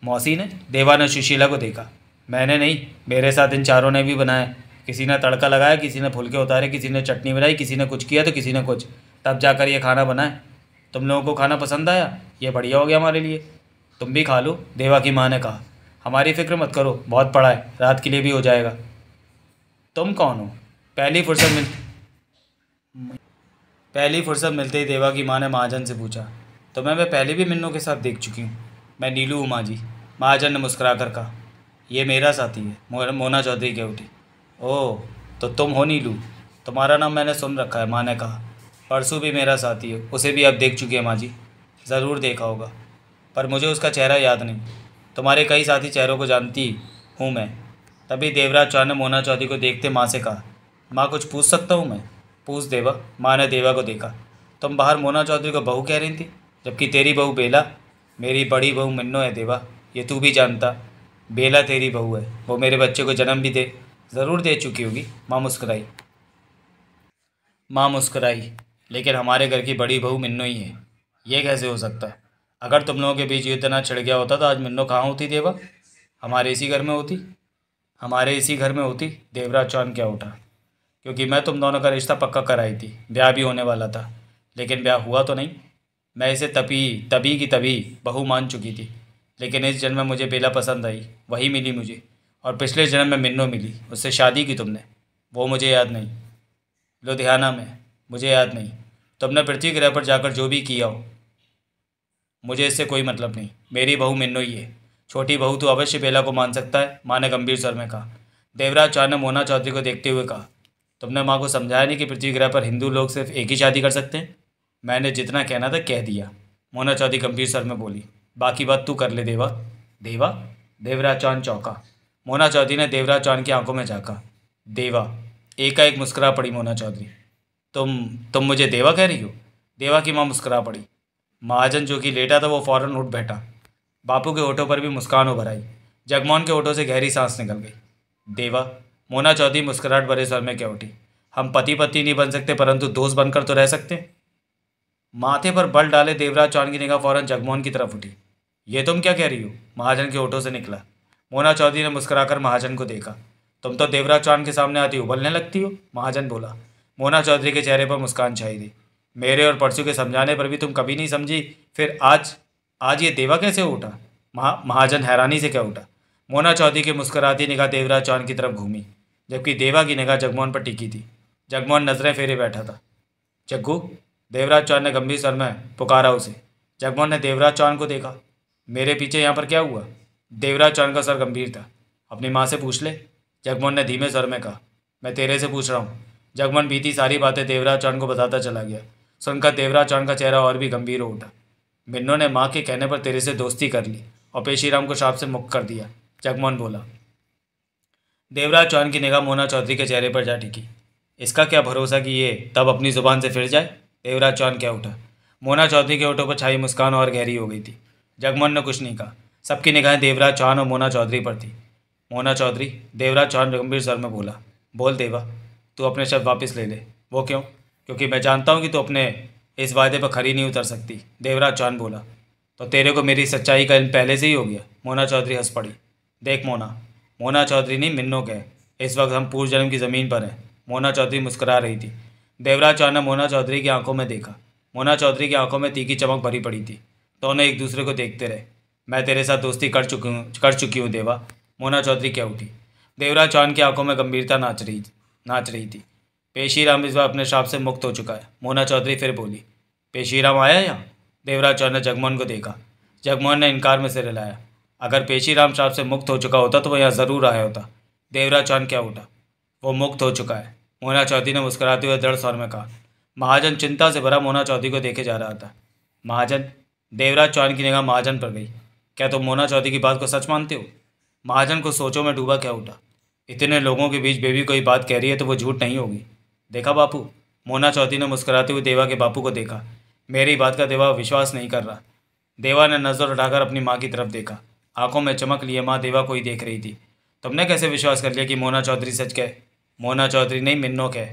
मौसी ने? देवा ने सुशीला को देखा। मैंने नहीं, मेरे साथ इन चारों ने भी बनाया। किसी ने तड़का लगाया, किसी ने फुलके उतारे, किसी ने चटनी बनाई, किसी ने कुछ किया तो किसी ने कुछ, तब जाकर ये खाना बना है। तुम लोगों को खाना पसंद आया, ये बढ़िया हो गया हमारे लिए। तुम भी खा लो, देवा की माँ ने कहा। हमारी फिक्र मत करो, बहुत पड़ा है, रात के लिए भी हो जाएगा। तुम कौन हो? पहली फुर्सत मिल पहली फुर्सत मिलते ही देवा की माँ ने महाजन से पूछा। तुम्हें मैं पहले भी मिन्नों के साथ देख चुकी हूँ। मैं नीलू हूँ माँ जी। महाजन ने मुस्कुरा कर कहा। ये मेरा साथी है, मोना चौधरी कह उठी। ओह, तो तुम हो नीलू? तुम्हारा नाम मैंने सुन रखा है, माँ ने कहा। परसों भी मेरा साथी है, उसे भी अब देख चुकी है माँ जी। ज़रूर देखा होगा, पर मुझे उसका चेहरा याद नहीं। तुम्हारे कई साथी चेहरों को जानती हूँ मैं। तभी देवराज चौहान ने मोना चौधरी को देखते माँ से कहा। माँ, कुछ पूछ सकता हूँ मैं? पूछ देवा। माँ ने देवा को देखा। तुम बाहर मोना चौधरी को बहू कह रही थी, जबकि तेरी बहू बेला मेरी बड़ी बहू मिन्नो है देवा। ये तू भी जानता। बेला तेरी बहू है, वो मेरे बच्चे को जन्म भी ज़रूर दे चुकी होगी। माँ मुस्कुराई। लेकिन हमारे घर की बड़ी बहू मिन्नो ही है। ये कैसे हो सकता है? अगर तुम लोगों के बीच युद्ध ना छिड़ गया होता तो आज मिन्नो कहाँ होती देवा? हमारे इसी घर में होती। हमारे इसी घर में होती। देवराज चौहान क्या उठा। क्योंकि मैं तुम दोनों का रिश्ता पक्का कराई थी, ब्याह भी होने वाला था, लेकिन ब्याह हुआ तो नहीं। मैं इसे तभी तभी की तभी बहू मान चुकी थी। लेकिन इस जन्म में मुझे बेला पसंद आई, वही मिली मुझे। और पिछले जन्म में मिन्नो मिली, उससे शादी की तुमने। वो मुझे याद नहीं। लुधियाना में। मुझे याद नहीं। तुमने पृथ्वी ग्रह पर जाकर जो भी किया हो, मुझे इससे कोई मतलब नहीं। मेरी बहू मिन्नो ही है। छोटी बहू तो अवश्य बेला को मान सकता है, माँ ने गंभीर स्वर में कहा। देवराज चौहान ने मोना चौधरी को देखते हुए कहा। तुमने माँ को समझाया नहीं कि पृथ्वी ग्रह पर हिंदू लोग सिर्फ एक ही शादी कर सकते हैं? मैंने जितना कहना था कह दिया, मोना चौधरी गंभीर स्वर में बोली। बाकी बात तू कर ले देवा। देवा? देवराज चौहान चौंका। मोना चौधरी ने देवराज चौहान की आंखों में झांका। देवा। एकाएक मुस्कुरा पड़ी मोना चौधरी। तुम मुझे देवा कह रही हो? देवा की माँ मुस्कुरा पड़ी। महाजन जो कि लेटा था वो फौरन उठ बैठा। बापू के होठों पर भी मुस्कान उभर आई। जगमोहन के होठों से गहरी सांस निकल गई। देवा। मोना चौधरी मुस्कुराहट भरे स्वर में कह उठी। हम पति पत्नी नहीं बन सकते, परंतु दोस्त बनकर तो रह सकते हैं। माथे पर बल डाले देवराज चौहान की निगाह फौरन जगमोहन की तरफ उठी। ये तुम क्या कह रही हो? महाजन के होठों से निकला। मोना चौधरी ने मुस्कुराकर महाजन को देखा। तुम तो देवराज चौहान के सामने आती उबलने लगती हो, महाजन बोला। मोना चौधरी के चेहरे पर मुस्कान छाई थी। मेरे और परसों के समझाने पर भी तुम कभी नहीं समझी, फिर आज आज ये देवा कैसे उठा? महाजन हैरानी से क्या उठा। मोना चौधरी की मुस्कुराती निगाह देवराज चौहान की तरफ घूमी, जबकि देवा की निगाह जगमोहन पर टिकी थी। जगमोहन नजरें फेरे बैठा था। जग्गू। देवराज चौहान ने गंभीर स्वर में पुकारा उसे। जगमोहन ने देवराज चौहान को देखा। मेरे पीछे यहाँ पर क्या हुआ? देवराज चौहान का सर गंभीर था। अपनी माँ से पूछ ले, जगमोहन ने धीमे स्वर में कहा। मैं तेरे से पूछ रहा हूँ। जगमोहन बीती सारी बातें देवराज चौहान को बताता चला गया। सुनकर देवराज चौहान का चेहरा और भी गंभीर हो उठा। मिन्नो ने माँ के कहने पर तेरे से दोस्ती कर ली और पेशीराम को श्राप से मुक्त कर दिया, जगमोहन बोला। देवराज चौहान की निगाह मोना चौधरी के चेहरे पर जा टिकी। इसका क्या भरोसा कि ये तब अपनी जुबान से फिर जाए? देवराज चौहान क्या उठा। मोना चौधरी के होठों पर छाई मुस्कान और गहरी हो गई थी। जगमोहन ने कुछ नहीं कहा। सबकी निगाहें देवराज चौहान और मोना चौधरी पर थी। मोना चौधरी। देवराज चौहान गंभीर स्वर में बोला। बोल देवा, तू अपने शब्द वापस ले ले। वो क्यों? क्योंकि मैं जानता हूँ कि तू अपने इस वायदे पर खरी नहीं उतर सकती, देवराज चौहान बोला। तो तेरे को मेरी सच्चाई का इल्म पहले से ही हो गया? मोना चौधरी हंस पड़ी। देख मोना। मोना चौधरी नहीं, मिन्नो कहे। इस वक्त हम पूर्व जन्म की ज़मीन पर हैं। मोना चौधरी मुस्कुरा रही थी। देवराज चौहान ने मोना चौधरी की आंखों में देखा। मोना चौधरी की आंखों में तीखी चमक भरी पड़ी थी। दोनों एक दूसरे को देखते रहे। मैं तेरे साथ दोस्ती कर चुकी हूँ देवा, मोना चौधरी क्या उठी। देवराज चौहान की आंखों में गंभीरता नाच रही थी। पेशीराम इस बार अपने श्राप से मुक्त हो चुका है, मोना चौधरी फिर बोली। पेशीराम आया यहाँ? देवराज चौहान ने जगमोहन को देखा। जगमोहन ने इनकार में सिर हिलाया। अगर पेशीराम श्राप से मुक्त हो चुका होता तो वह यहाँ ज़रूर आया होता। देवराज चौहान क्या उठा। वो मुक्त हो चुका है, मोना चौधरी ने मुस्कुराते हुए दृढ़ स्वर में कहा। महाजन चिंता से भरा मोना चौधरी को देखे जा रहा था। महाजन। देवराज चौहान की निगाह महाजन पर गई। क्या तुम मोना चौधरी की बात को सच मानते हो? महाजन को सोचों में डूबा क्या उठा। इतने लोगों के बीच बेबी कोई बात कह रही है तो वो झूठ नहीं होगी। देखा बापू? मोना चौधरी ने मुस्कुराते हुए देवा के बापू को देखा। मेरी बात का देवा विश्वास नहीं कर रहा। देवा ने नज़र उठाकर अपनी माँ की तरफ देखा। आंखों में चमक लिए माँ देवा को ही देख रही थी। तुमने कैसे विश्वास कर लिया कि मोना चौधरी सच कहे? मोना चौधरी नहीं, मिन्नो कहे।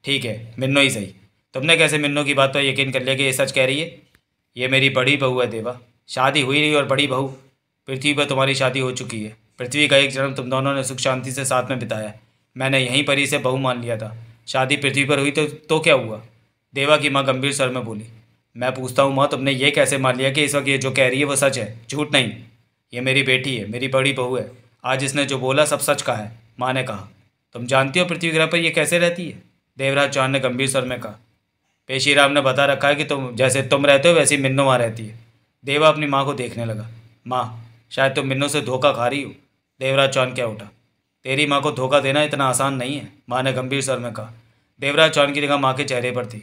ठीक है, मिन्नो ही सही। तुमने कैसे मिन्नो की बात पर यकीन कर लिया कि ये सच कह रही है? ये मेरी बड़ी बहू है देवा। शादी हुई नहीं और बड़ी बहू। पृथ्वी पर तुम्हारी शादी हो चुकी है। पृथ्वी का एक जन्म तुम दोनों ने सुख शांति से साथ में बिताया है। मैंने यहीं पर ही से बहू मान लिया था। शादी पृथ्वी पर हुई तो क्या हुआ? देवा की माँ गंभीर स्वर में बोली। मैं पूछता हूँ माँ, तुमने ये कैसे मान लिया कि इस वक्त ये जो कह रही है वो सच है, झूठ नहीं? ये मेरी बेटी है, मेरी बड़ी बहू है। आज इसने जो बोला सब सच कहा है, माँ ने कहा। तुम जानती हो पृथ्वी ग्रह पर ये कैसे रहती है? देवराज चौहान ने गंभीर स्वर में कहा। पेशीराम ने बता रखा है कि तुम जैसे तुम रहते हो वैसी मिन्नो वहाँ रहती है। देवा अपनी माँ को देखने लगा। माँ, शायद तुम मिन्नो से धोखा खा रही हो। देवराज चौहान क्या उठा। तेरी माँ को धोखा देना इतना आसान नहीं है, माँ ने गंभीर स्वर में कहा। देवराज चौहान की निगाह माँ के चेहरे पर थी।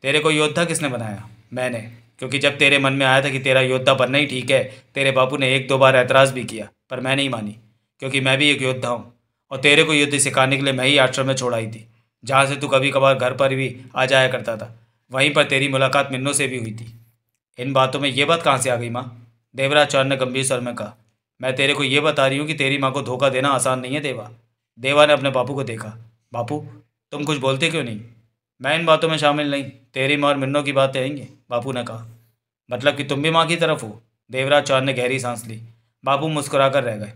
तेरे को योद्धा किसने बनाया? मैंने। क्योंकि जब तेरे मन में आया था कि तेरा योद्धा बनना ही ठीक है, तेरे बापू ने एक दो बार ऐतराज़ भी किया, पर मैं नहीं मानी, क्योंकि मैं भी एक योद्धा हूँ। और तेरे को युद्ध सिखाने के लिए मैं ही आश्रम में छोड़ आई थी, जहाँ से तू कभी कभार घर पर भी आ जाया करता था। वहीं पर तेरी मुलाकात मिन्नो से भी हुई थी। इन बातों में ये बात कहाँ से आ गई माँ? देवराज चौहान ने गंभीर स्वर में कहा। मैं तेरे को ये बता रही हूँ कि तेरी माँ को धोखा देना आसान नहीं है देवा। देवा ने अपने बापू को देखा। बापू, तुम कुछ बोलते क्यों नहीं? मैं इन बातों में शामिल नहीं, तेरी माँ और मिन्नो की बातें आएंगी, बापू ने कहा। मतलब कि तुम भी माँ की तरफ हो? देवराज चौहान ने गहरी सांस ली। बापू मुस्कुरा कर रह गए।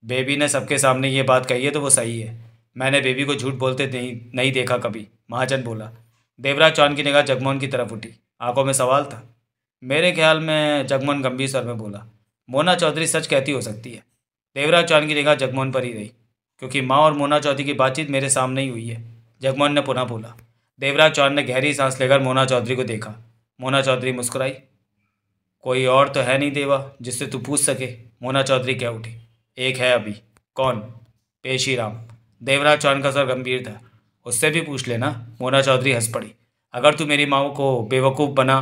बेबी ने सबके सामने ये बात कही है तो वो सही है। मैंने बेबी को झूठ बोलते नहीं देखा कभी, महाजन बोला। देवराज चौहान की निगाह जगमोहन की तरफ उठी, आंखों में सवाल था। मेरे ख्याल में, जगमोहन गंभीर स्वर में बोला, मोना चौधरी सच कहती हो सकती है। देवराज चौहान की निगाह जगमोहन पर ही रही, क्योंकि माँ और मोना चौधरी की बातचीत मेरे सामने ही हुई है, जगमोहन ने पुनः बोला। देवराज चौहान ने गहरी सांस लेकर मोना चौधरी को देखा। मोना चौधरी मुस्कुराई। कोई और तो है नहीं देवा जिससे तू पूछ सके? मोना चौधरी क्या उठी। एक है अभी। कौन? पेशीराम। देवराज चौहान का स्वर गंभीर था। उससे भी पूछ लेना। मोना चौधरी हंस पड़ी। अगर तू मेरी माँ को बेवकूफ़ बना।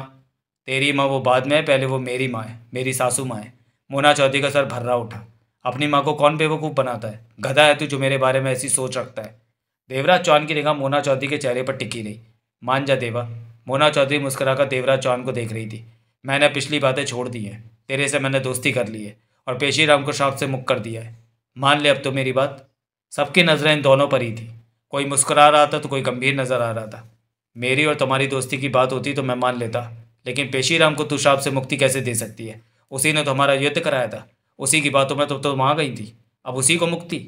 तेरी माँ वो बाद में है, पहले वो मेरी माँ है, मेरी सासू माँ है। मोना चौधरी का सर भर्रा उठा। अपनी माँ को कौन बेवकूफ़ बनाता है? गधा है तू जो मेरे बारे में ऐसी सोच रखता है। देवराज चौहान की निगाह मोना चौधरी के चेहरे पर टिकी रही। मान जा देवा। मोना चौधरी मुस्कुराकर देवराज चौहान को देख रही थी। मैंने पिछली बातें छोड़ दी हैं, तेरे से मैंने दोस्ती कर ली है और पेशीराम को श्राप से मुक्त कर दिया है। मान ले अब तो मेरी बात। सबकी नज़रें इन दोनों पर ही थी। कोई मुस्कुरा रहा था तो कोई गंभीर नज़र आ रहा था। मेरी और तुम्हारी दोस्ती की बात होती तो मैं मान लेता, लेकिन पेशीराम को तू श्राप से मुक्ति कैसे दे सकती है? उसी ने तो हमारा युद्ध कराया था, उसी की बातों में तो तुम आ गई थी, अब उसी को मुक्ति?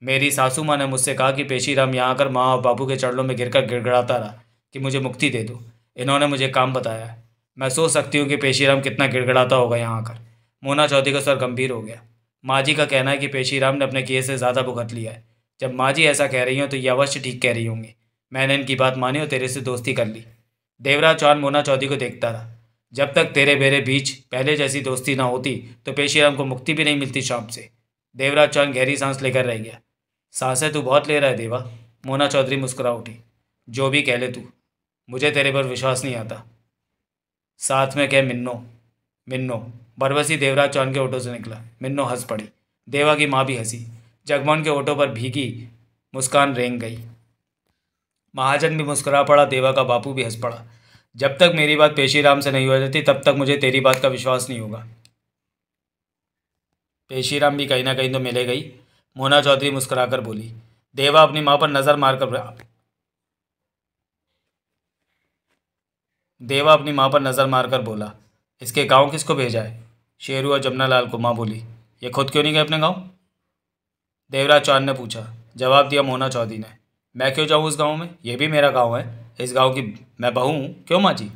मेरी सासू माँ ने मुझसे कहा कि पेशीराम यहाँ आकर माँ और बाबू के चरणों में गिरकर गिड़गिड़ाता रहा कि मुझे मुक्ति दे दो। इन्होंने मुझे काम बताया है। मैं सोच सकती हूँ कि पेशीराम कितना गिड़गिड़ाता होगा यहाँ आकर। मोना चौधरी का स्वर गंभीर हो गया। माँ जी का कहना है कि पेशीराम ने अपने किए से ज़्यादा भुगत लिया है। जब माँ जी ऐसा कह रही हो तो ये अवश्य ठीक कह रही होंगी। मैंने इनकी बात मानी और तेरे से दोस्ती कर ली। देवराज चौहान मोना चौधरी को देखता रहा। जब तक तेरे मेरे बीच पहले जैसी दोस्ती ना होती तो पेशीराम को मुक्ति भी नहीं मिलती श्राप से। देवराज चौहान गहरी सांस लेकर रह गया। सांसें तू बहुत ले रहा है देवा। मोना चौधरी मुस्कुरा उठी। जो भी कह ले तू, मुझे तेरे पर विश्वास नहीं आता। साथ में कह मिन्नो। मिन्नो। बरबसी देवराज चौहान के ओटो से निकला। मिन्नो हंस पड़ी। देवा की माँ भी हंसी। जगमोहन के ओटो पर भीगी मुस्कान रेंग गई। महाजन भी मुस्कुरा पड़ा। देवा का बापू भी हंस पड़ा। जब तक मेरी बात पेशीराम से नहीं हो जाती तब तक मुझे तेरी बात का विश्वास नहीं होगा। पेशीराम भी कहीं ना कहीं तो मिले गई, मोना चौधरी मुस्कुराकर बोली। देवा अपनी माँ पर नज़र मारकर देवा अपनी माँ पर नज़र मारकर बोला, इसके गांव किसको भेजा है? शेरू और जमुनालाल को, माँ बोली। ये खुद क्यों नहीं गए अपने गांव? देवराज चौहान ने पूछा। जवाब दिया मोना चौधरी ने। मैं क्यों जाऊँ उस गांव में? यह भी मेरा गांव है। इस गांव की मैं बहू हूँ। क्यों माँ जी?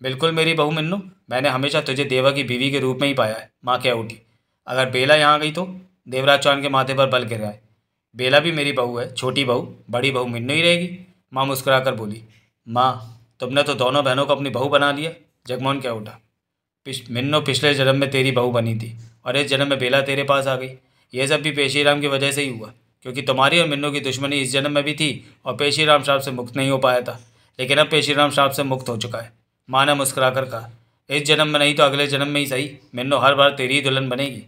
बिल्कुल मेरी बहू मिन्नू। मैंने हमेशा तुझे देवा की बीवी के रूप में ही पाया है। माँ क्या उठी। अगर बेला यहाँ गई तो? देवराज चौहान के माथे पर बल गिर आए। बेला भी मेरी बहू है, छोटी बहू। बड़ी बहू मिन्नू ही रहेगी, माँ मुस्कुराकर बोली। माँ, तुमने तो दोनों बहनों को अपनी बहू बना लिया। जगमोहन क्या उठा। मिन्नो पिछले जन्म में तेरी बहू बनी थी और इस जन्म में बेला तेरे पास आ गई। यह सब भी पेशीराम की वजह से ही हुआ, क्योंकि तुम्हारी और मिन्नो की दुश्मनी इस जन्म में भी थी और पेशीराम श्राप से मुक्त नहीं हो पाया था। लेकिन अब पेशीराम श्राप से मुक्त हो चुका है। माँ ने मुस्कुराकर कहा। इस जन्म में नहीं तो अगले जन्म में ही सही, मिन्नो हर बार तेरी ही दुल्हन बनेगी।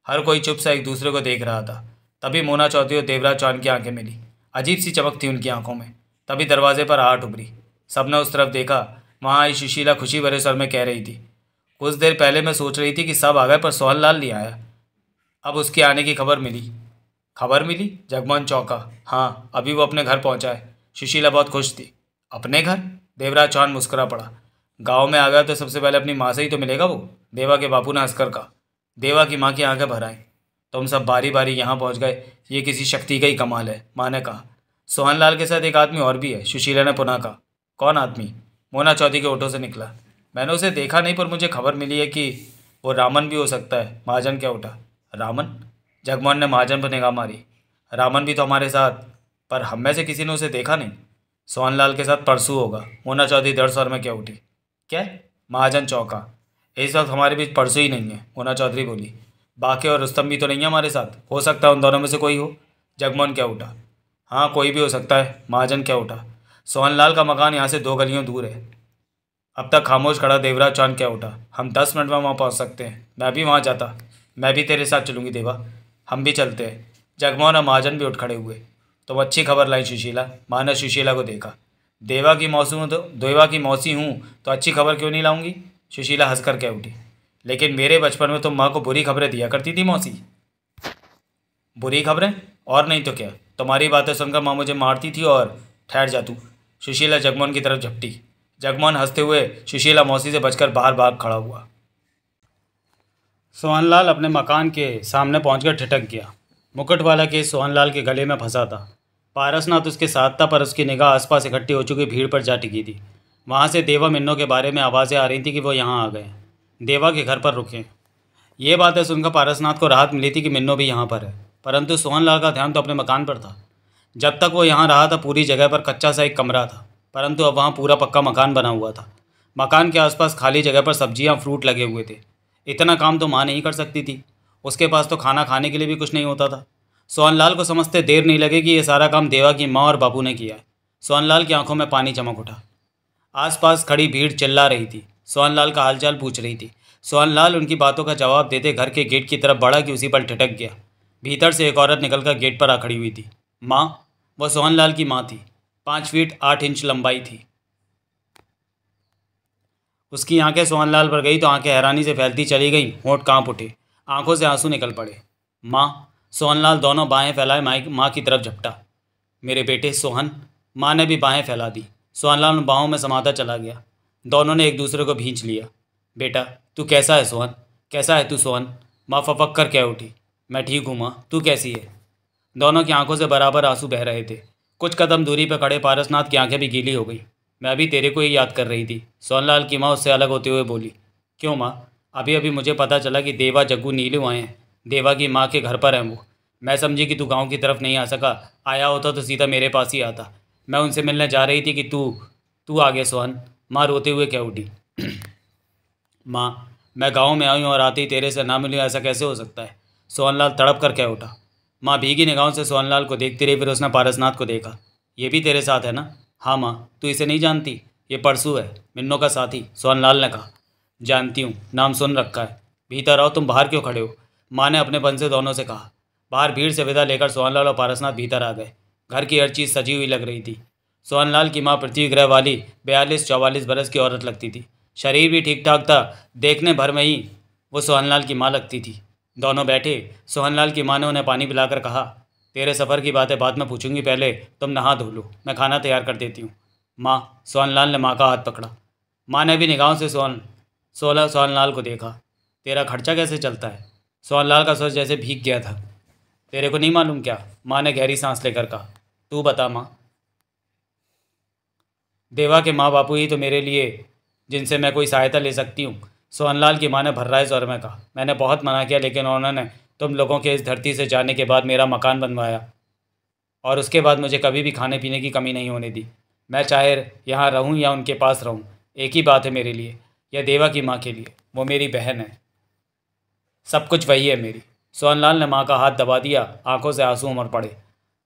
हर कोई चुप से एक दूसरे को देख रहा था। तभी मोना चौधरी और देवराज चौहान की आंखें मिली। अजीब सी चमक थी उनकी आंखों में। तभी दरवाजे पर आहट उभरी। सबने उस तरफ देखा। वहाँ आई सुशीला खुशी भरे स्वर में कह रही थी, कुछ देर पहले मैं सोच रही थी कि सब आ गए पर सोहन लाल नहीं आया। अब उसके आने की खबर मिली। खबर मिली? जगमोहन चौंका। हाँ, अभी वो अपने घर पहुंचा है। सुशीला बहुत खुश थी। अपने घर? देवराज चौहान मुस्कुरा पड़ा। गांव में आ गया तो सबसे पहले अपनी माँ से ही तो मिलेगा वो, देवा के बापू ने हंसकर कहा। देवा की माँ की आंखें भर आईं। तुम सब बारी बारी यहाँ पहुँच गए, ये किसी शक्ति का ही कमाल है, माँ ने कहा। सोहनलाल के साथ एक आदमी और भी है, सुशीला ने पुनः कहा। कौन आदमी? मोना चौधरी के ओठों से निकला। मैंने उसे देखा नहीं, पर मुझे खबर मिली है कि वो रामन भी हो सकता है। महाजन क्या उठा। रामन? जगमोहन ने महाजन पर निगाह मारी। रामन भी तो हमारे साथ, पर हम में से किसी ने उसे देखा नहीं। सोहनलाल के साथ परसों होगा। मोना चौधरी दृढ़ स्वर में क्या उठी। क्या? महाजन चौंका। इस वक्त हमारे बीच परसों ही नहीं है, मोना चौधरी बोली। बाकी और रुस्तम भी तो नहीं है हमारे साथ, हो सकता है उन दोनों में से कोई हो। जगमोहन क्या उठा। हाँ, कोई भी हो सकता है। महाजन क्या उठा। सोहनलाल का मकान यहाँ से 2 गलियों दूर है। अब तक खामोश खड़ा देवराज चांद क्या उठा। हम 10 मिनट में वहाँ पहुँच सकते हैं। मैं भी वहाँ जाता। मैं भी तेरे साथ चलूँगी देवा। हम भी चलते हैं। जगमोहन और महाजन भी उठ खड़े हुए। तुम अच्छी खबर लाई सुशीला। माँ ने सुशीला को देखा। देवा की मौसी हूँ तो अच्छी खबर क्यों नहीं लाऊंगी? सुशीला हंसकर कह उठी। लेकिन मेरे बचपन में तुम माँ को बुरी खबरें दिया करती थी मौसी। बुरी खबरें? और नहीं तो क्या। तुम्हारी बातें सुनकर माँ मुझे मारती थी। और ठहर जा तू। सुशीला जगमोहन की तरफ झपटी। जगमोहन हंसते हुए सुशीला मौसी से बचकर बाहर भाग खड़ा हुआ। सोहनलाल अपने मकान के सामने पहुंचकर ठिठक गया। मुकुट वाला केस सोहनलाल के गले में फंसा था। पारसनाथ उसके साथ था, पर उसकी निगाह आसपास इकट्ठी हो चुकी भीड़ पर जा टिकी थी। वहाँ से देवा मिन्नो के बारे में आवाज़ें आ रही थी कि वो यहाँ आ गए, देवा के घर पर रुके। ये बातें सुनकर पारसनाथ को राहत मिली थी कि मिन्नो भी यहाँ पर है, परंतु सोहनलाल का ध्यान तो अपने मकान पर था। जब तक वो यहाँ रहा था पूरी जगह पर कच्चा सा एक कमरा था, परंतु अब वहाँ पूरा पक्का मकान बना हुआ था। मकान के आसपास खाली जगह पर सब्जियाँ फ्रूट लगे हुए थे। इतना काम तो माँ नहीं कर सकती थी, उसके पास तो खाना खाने के लिए भी कुछ नहीं होता था। सोहनलाल को समझते देर नहीं लगे कि ये सारा काम देवा की माँ और बाबू ने किया है। सोहनलाल की आंखों में पानी चमक उठा। आसपास खड़ी भीड़ चिल्ला रही थी, सोहनलाल का हालचाल पूछ रही थी। सोहनलाल उनकी बातों का जवाब देते घर के गेट की तरफ बढ़ा कि उसी पर ठिठक गया। भीतर से एक औरत निकलकर गेट पर आ खड़ी हुई थी। माँ? वह सोहनलाल की माँ थी। 5 फीट 8 इंच लंबाई थी। उसकी आंखें सोहनलाल पर गई तो आंखें हैरानी से फैलती चली गईं, होंठ कांप उठे, आंखों से आंसू निकल पड़े। माँ? सोहनलाल दोनों बाहें फैलाए माँ की तरफ झपटा। मेरे बेटे सोहन। माँ ने भी बाहें फैला दी। सोहनलाल उन बाहों में समाता चला गया। दोनों ने एक दूसरे को भींच लिया। बेटा तू कैसा है सोहन? कैसा है तू सोहन? माँ फपक कर कह उठी। मैं ठीक हूँ माँ, तू कैसी है? दोनों की आंखों से बराबर आंसू बह रहे थे। कुछ कदम दूरी पर खड़े पारसनाथ की आंखें भी गीली हो गई। मैं अभी तेरे को ही याद कर रही थी, सोहनलाल की माँ उससे अलग होते हुए बोली। क्यों माँ? अभी अभी मुझे पता चला कि देवा जग्गू नीलू आए हैं। देवा की माँ के घर पर हैं वो। मैं समझी कि तू गांव की तरफ नहीं आ सका, आया होता तो सीधा मेरे पास ही आता। मैं उनसे मिलने जा रही थी कि तू आ गया सोहन। माँ रोते हुए कह उठी। माँ, मैं गांव में आई हूँ और आते ही तेरे से ना मिलूँ, ऐसा कैसे हो सकता है? सोहनलाल तड़प कर कह उठा। माँ भीगी निगाहों से सोहनलाल को देखती रही, फिर उसने पारसनाथ को देखा। ये भी तेरे साथ है ना? हाँ माँ, तू इसे नहीं जानती? ये परसू है, मिन्नो का साथी, सोहनलाल ने कहा। जानती हूँ, नाम सुन रखा है। भीतर आओ, तुम बाहर क्यों खड़े हो? माँ ने अपने पन से दोनों से कहा। बाहर भीड़ से विदा लेकर सोहनलाल और पारसनाथ भीतर आ गए। घर की हर चीज़ सजी हुई लग रही थी। सोहनलाल की माँ पृथ्वी ग्रह वाली 42-44 बरस की औरत लगती थी। शरीर भी ठीक ठाक था, देखने भर में ही वो सोहनलाल की माँ लगती थी। दोनों बैठे। सोहनलाल की माँ ने उन्हें पानी पिलाकर कहा, तेरे सफ़र की बातें बाद में पूछूंगी, पहले तुम नहा धो लो, मैं खाना तैयार कर देती हूँ। माँ? सोहनलाल ने माँ का हाथ पकड़ा। माँ ने भी निगाहों से सोहनलाल को देखा। तेरा खर्चा कैसे चलता है? सोहनलाल का स्वर जैसे भीग गया था। तेरे को नहीं मालूम क्या? माँ ने गहरी सांस लेकर कहा। तू बता माँ। देवा के माँ बापू ही तो मेरे लिए जिनसे मैं कोई सहायता ले सकती हूँ, सोहनलाल की माँ ने भर्राए स्वर में कहा। मैंने बहुत मना किया, लेकिन उन्होंने तुम लोगों के इस धरती से जाने के बाद मेरा मकान बनवाया, और उसके बाद मुझे कभी भी खाने पीने की कमी नहीं होने दी। मैं चाहे यहाँ रहूँ या उनके पास रहूँ, एक ही बात है मेरे लिए, या देवा की माँ के लिए, वो मेरी बहन है। सब कुछ वही है मेरी। सोहनलाल ने माँ का हाथ दबा दिया, आंखों से आंसू उमड़ पड़े।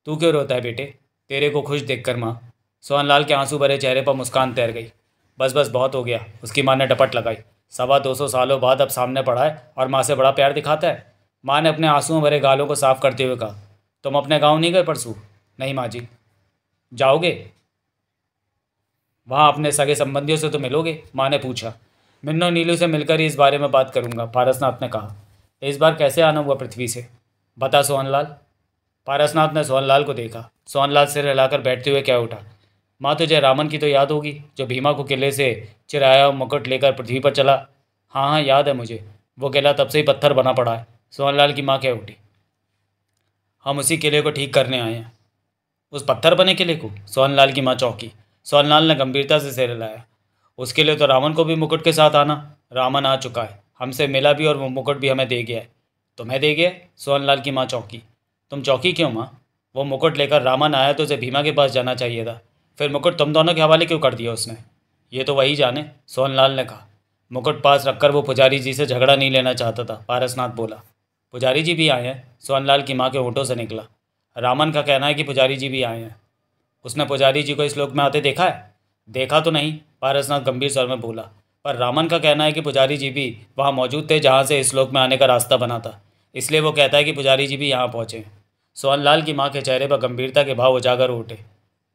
तू क्यों रोता है बेटे? तेरे को खुश देखकर माँ। सोहनलाल के आंसू भरे चेहरे पर मुस्कान तैर गई। बस बस बहुत हो गया, उसकी माँ ने डपट लगाई। 225 सालों बाद अब सामने पड़ा है और माँ से बड़ा प्यार दिखाता है। माँ ने अपने आंसुओं भरे गालों को साफ करते हुए कहा। तुम अपने गाँव नहीं गए परसों? नहीं माँ जी। जाओगे? वहाँ अपने सगे संबंधियों से तो मिलोगे? माँ ने पूछा। मिन्नो नीलू से मिलकर ही इस बारे में बात करूँगा, पारसनाथ ने कहा। इस बार कैसे आना हुआ पृथ्वी से? बता सोहनलाल। पारसनाथ ने सोहनलाल को देखा। सोहनलाल सिर हिलाकर बैठते हुए क्या उठा। माँ, तुझे रामन की तो याद होगी, जो भीमा को किले से चिराया मुकुट लेकर पृथ्वी पर चला? हाँ हाँ, याद है मुझे। वो किला तब से ही पत्थर बना पड़ा है। सोहनलाल की माँ कह उठी। हम उसी किले को ठीक करने आए हैं। उस पत्थर बने किले को? सोहनलाल की माँ चौंकी। सोहनलाल ने गंभीरता से सिर हिलाया। उसके लिए तो रामन को भी मुकुट के साथ आना। रामन आ चुका है, हमसे मिला भी और वो मुकुट भी हमें दे गया है। तुम्हें दे गया? सोहनलाल की माँ चौंकी। तुम चौंकी क्यों माँ? वो मुकुट लेकर रामन आया तो उसे भीमा के पास जाना चाहिए था, फिर मुकुट तुम दोनों के हवाले क्यों कर दिया उसने? ये तो वही जाने, सोहनलाल ने कहा। मुकुट पास रखकर वो पुजारी जी से झगड़ा नहीं लेना चाहता था, पारसनाथ बोला। पुजारी जी भी आए हैं? सोहनलाल की माँ के होठों से निकला। रामन का कहना है कि पुजारी जी भी आए हैं। उसने पुजारी जी को इस लोक में आते देखा है? देखा तो नहीं, पारसनाथ गंभीर स्वर में बोला, पर रामन का कहना है कि पुजारी जी भी वहाँ मौजूद थे जहाँ से इस लोक में आने का रास्ता बना था, इसलिए वो कहता है कि पुजारी जी भी यहाँ पहुँचे। सोहनलाल की माँ के चेहरे पर गंभीरता के भाव उजागर हो उठे।